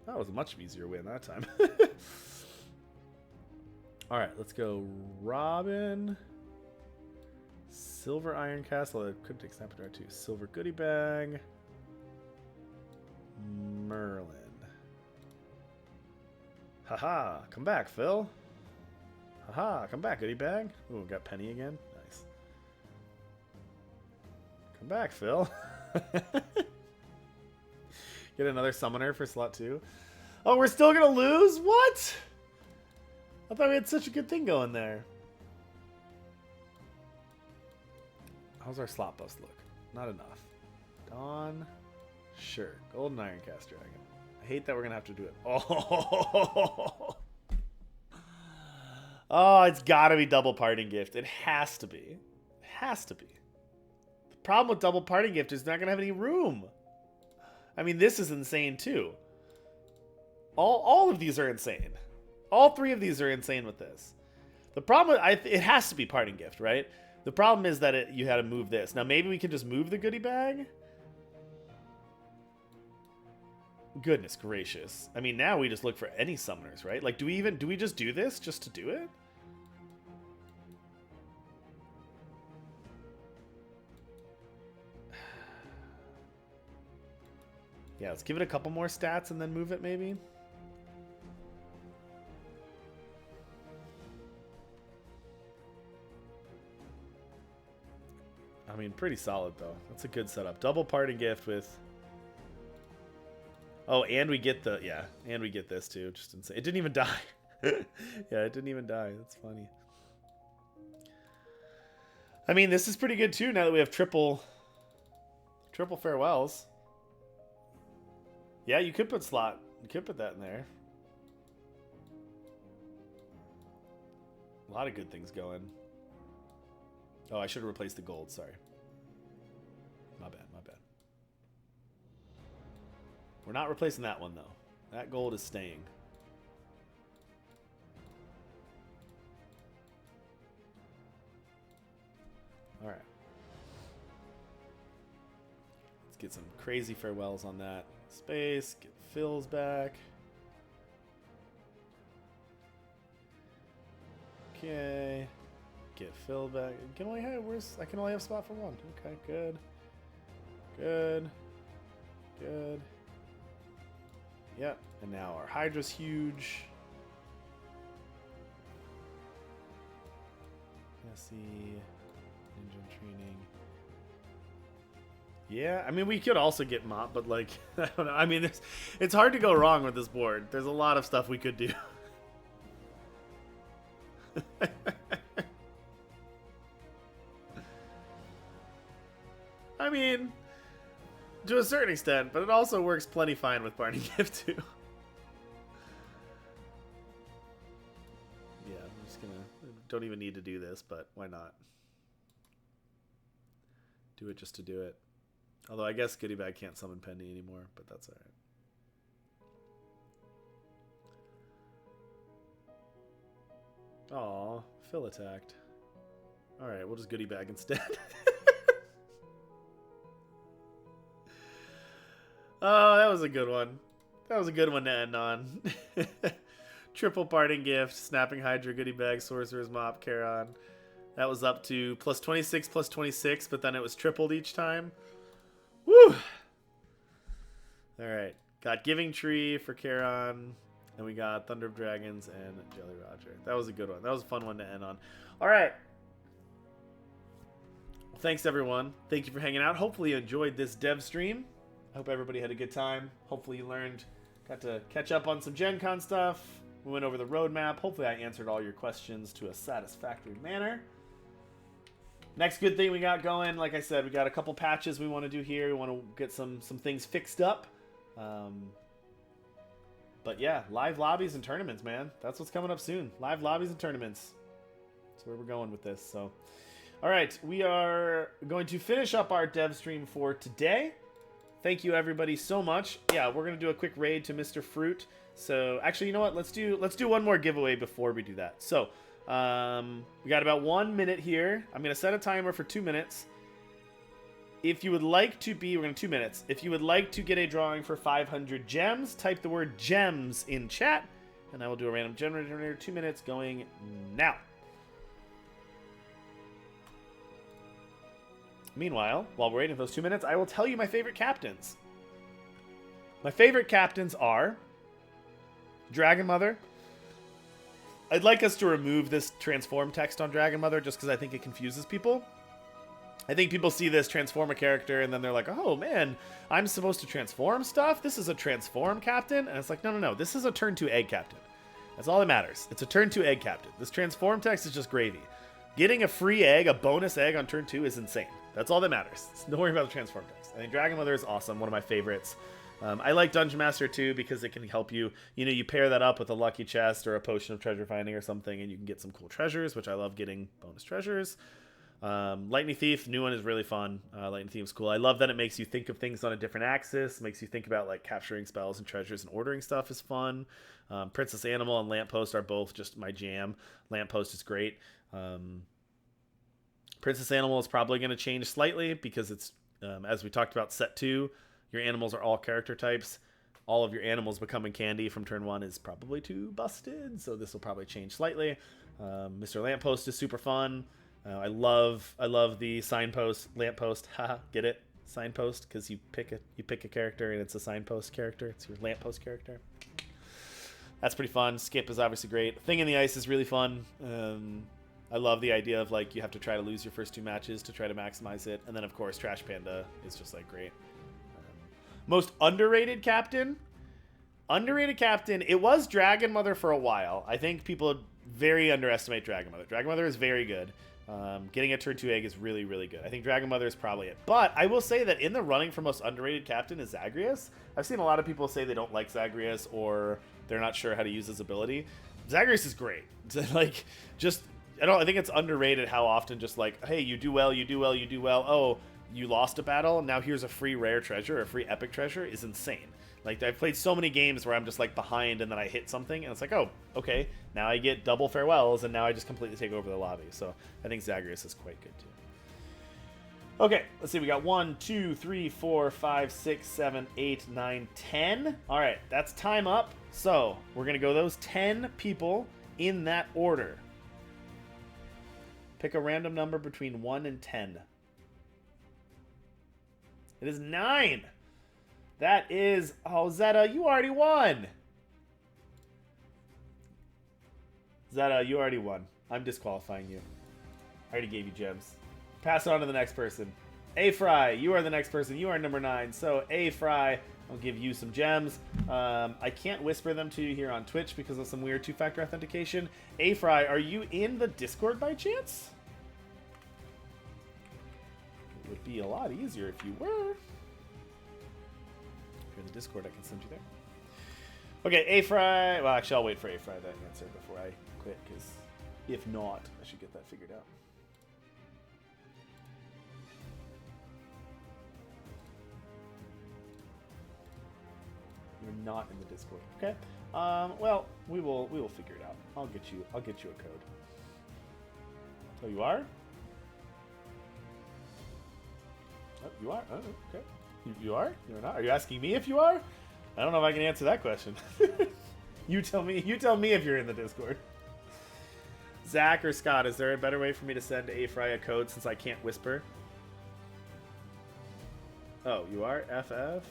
That was a much easier win that time. Alright, let's go Robin. Silver Iron Castle. I could take Snap Dart too. Silver Goodie Bag. Merlin. Haha, come back, Phil. Haha, come back, Goodie Bag. Ooh, we got Penny again. Nice. Come back, Phil. Get another summoner for slot 2. Oh, we're still gonna lose? What? I thought we had such a good thing going there. How's our slot bust look? Not enough. Dawn. Sure. Golden Ironcast Dragon. I hate that we're gonna have to do it. Oh. Oh, it's gotta be Double Parting Gift. It has to be. It has to be. The problem with Double Parting Gift is it's not gonna have any room. I mean, this is insane too. All of these are insane. All 3 of these are insane with this. The problem, it has to be Parting Gift, right? The problem is that you had to move this. Now maybe we can just move the Goodie Bag. Goodness gracious. I mean, now we just look for any summoners, right? Like, do we just do this just to do it? Yeah, let's give it a couple more stats and then move it, maybe. I mean, pretty solid, though. That's a good setup. Double Parting Gift with... Oh, and we get the... Yeah, and we get this, too. Just insane. It didn't even die. Yeah, it didn't even die. That's funny. I mean, this is pretty good, too, now that we have triple farewells. Yeah, you could put slot. You could put that in there. A lot of good things going. Oh, I should have replaced the gold. Sorry. My bad, my bad. We're not replacing that one, though. That gold is staying. All right. Let's get some crazy farewells on that. Space. Get Phil's back. Okay. Get Phil back. Can only have I can only have spot for one. Okay, good. Good. Good. Yep. And now our Hydra's huge. Let's see. Ninja training. Yeah, I mean, we could also get Mop, but like, I don't know. I mean, it's hard to go wrong with this board. There's a lot of stuff we could do. I mean, to a certain extent, but it also works plenty fine with Parney Gift too. Yeah, I'm just gonna, don't even need to do this, but why not? Do it just to do it. Although I guess Goodie Bag can't summon Penny anymore, but that's alright. Aw, Phil attacked. Alright, we'll just Goodie Bag instead. Oh, that was a good one. That was a good one to end on. Triple Parting Gift, Snapping Hydra, Goodie Bag, Sorcerer's Mop, Charon. That was up to plus 26, plus 26, but then it was tripled each time. Woo! Alright. Got Giving Tree for Charon. And we got Thunder of Dragons and Jelly Roger. That was a good one. That was a fun one to end on. Alright. Well, thanks, everyone. Thank you for hanging out. Hopefully you enjoyed this dev stream. I hope everybody had a good time. Hopefully you learned, got to catch up on some Gen Con stuff. We went over the roadmap. Hopefully I answered all your questions to a satisfactory manner. Next good thing we got going, like I said, we got a couple patches we want to do here. We want to get some things fixed up. But yeah, live lobbies and tournaments, man. That's what's coming up soon. Live lobbies and tournaments. That's where we're going with this. So, all right, we are going to finish up our dev stream for today. Thank you, everybody, so much. Yeah, we're gonna do a quick raid to Mr. Fruit. So, actually, you know what? Let's do one more giveaway before we do that. So, we got about 1 minute here. I'm gonna set a timer for 2 minutes. If you would like to be, we're gonna 2 minutes. If you would like to get a drawing for 500 gems, type the word gems in chat, and I will do a random generator. 2 minutes going now. Meanwhile, while we're waiting for those 2 minutes, I will tell you my favorite captains. My favorite captains are Dragon Mother. I'd like us to remove this transform text on Dragon Mother just because I think it confuses people. I think people see this transform a character and then they're like, oh man, I'm supposed to transform stuff? This is a transform captain? And it's like, no. This is a turn 2 egg captain. That's all that matters. It's a turn 2 egg captain. This transform text is just gravy. Getting a free egg, a bonus egg on turn 2 is insane. That's all that matters. Don't worry about the transform text. I think Dragon Mother is awesome. One of my favorites. I like Dungeon Master too because it can help you. You know, you pair that up with a lucky chest or a potion of treasure finding or something, and you can get some cool treasures, which I love getting bonus treasures. Lightning Thief, new one is really fun. Lightning Thief is cool. I love that it makes you think of things on a different axis. Makes you think about like capturing spells and treasures and ordering stuff is fun. Princess Animal and Lamppost are both just my jam. Lamppost is great. Princess Animal is probably going to change slightly because it's, as we talked about, set 2, your animals are all character types. All of your animals becoming candy from turn 1 is probably too busted, so this will probably change slightly. Mr. Lamppost is super fun. I love the signpost, Lamppost. Haha, get it? Signpost, because you pick a character and it's a signpost character. It's your Lamppost character. That's pretty fun. Skip is obviously great. Thing in the Ice is really fun. I love the idea of like you have to try to lose your first 2 matches to try to maximize it, and then of course Trash Panda is just like great. Most underrated captain. It was Dragon Mother for a while. I think people very underestimate Dragon Mother. Dragon Mother is very good. Getting a turn 2 egg is really, really good. I think Dragon Mother is probably it. But I will say that in the running for most underrated captain is Zagreus. I've seen a lot of people say they don't like Zagreus or they're not sure how to use his ability. Zagreus is great. Like, just, I think it's underrated how often just like, hey, you do well. Oh, you lost a battle, now here's a free rare treasure, a free epic treasure is insane. Like, I've played so many games where I'm just like behind and then I hit something and it's like, oh, okay, now I get double farewells and now I just completely take over the lobby. So I think Zagreus is quite good too. Okay, let's see. We got 1, 2, 3, 4, 5, 6, 7, 8, 9, 10. All right, that's time up. So we're going to go those 10 people in that order. Pick a random number between 1 and 10. It is 9. That is... Oh, Zeta, you already won. Zeta, you already won. I'm disqualifying you. I already gave you gems. Pass it on to the next person. A Fry, you are the next person. You are number 9. So A Fry, I'll give you some gems. I can't whisper them to you here on Twitch because of some weird two-factor authentication. A Fry, are you in the Discord by chance? It would be a lot easier if you were. If you're in the Discord, I can send you there. Okay, A Fry. Well, actually, I'll wait for A Fry to answer before I quit because if not, I should get that figured out. You're not in the Discord. Okay. Well, we will figure it out. I'll get you a code. Oh, you are? Oh, you are? Oh, okay. You are? You're not? Are you asking me if you are? I don't know if I can answer that question. You tell me if you're in the Discord. Zach or Scott, is there a better way for me to send A Fry a code since I can't whisper? Oh, you are? FF?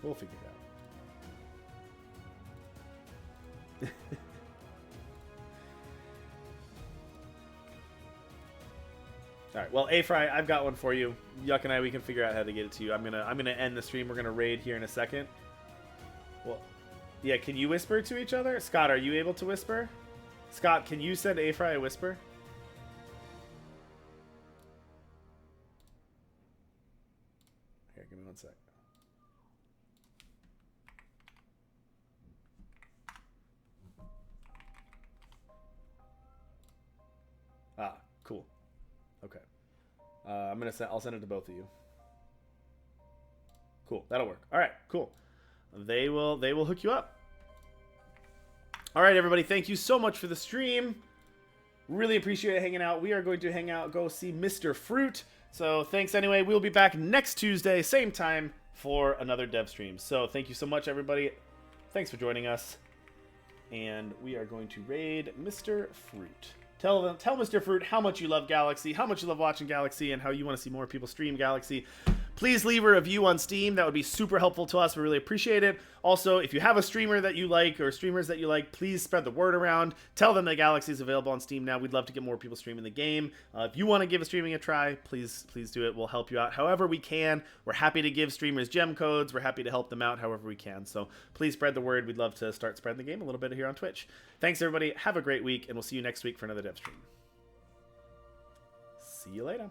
We'll figure it out. All right. Well, A Fry, I've got one for you. Yuck and I, we can figure out how to get it to you. I'm gonna end the stream. We're gonna raid here in a second. Well, yeah. Can you whisper to each other? Scott, are you able to whisper? Scott, can you send A Fry a whisper? Here, give me one sec. Ah, cool. Okay. I'll send it to both of you. Cool. That'll work. All right. Cool. They will hook you up. All right, everybody. Thank you so much for the stream. Really appreciate hanging out. We are going to hang out, go see Mr. Fruit. So thanks anyway. We'll be back next Tuesday, same time, for another dev stream. So thank you so much, everybody. Thanks for joining us. And we are going to raid Mr. Fruit. Tell Mr. Fruit how much you love Galaxy, how much you love watching Galaxy, and how you want to see more people stream Galaxy. Please leave a review on Steam. That would be super helpful to us. We really appreciate it. Also, if you have a streamer that you like or streamers that you like, please spread the word around. Tell them that Galaxy is available on Steam now. We'd love to get more people streaming the game. If you want to give streaming a try, please do it. We'll help you out however we can. We're happy to give streamers gem codes. We're happy to help them out however we can. So please spread the word. We'd love to start spreading the game a little bit here on Twitch. Thanks, everybody. Have a great week, and we'll see you next week for another dev stream. See you later.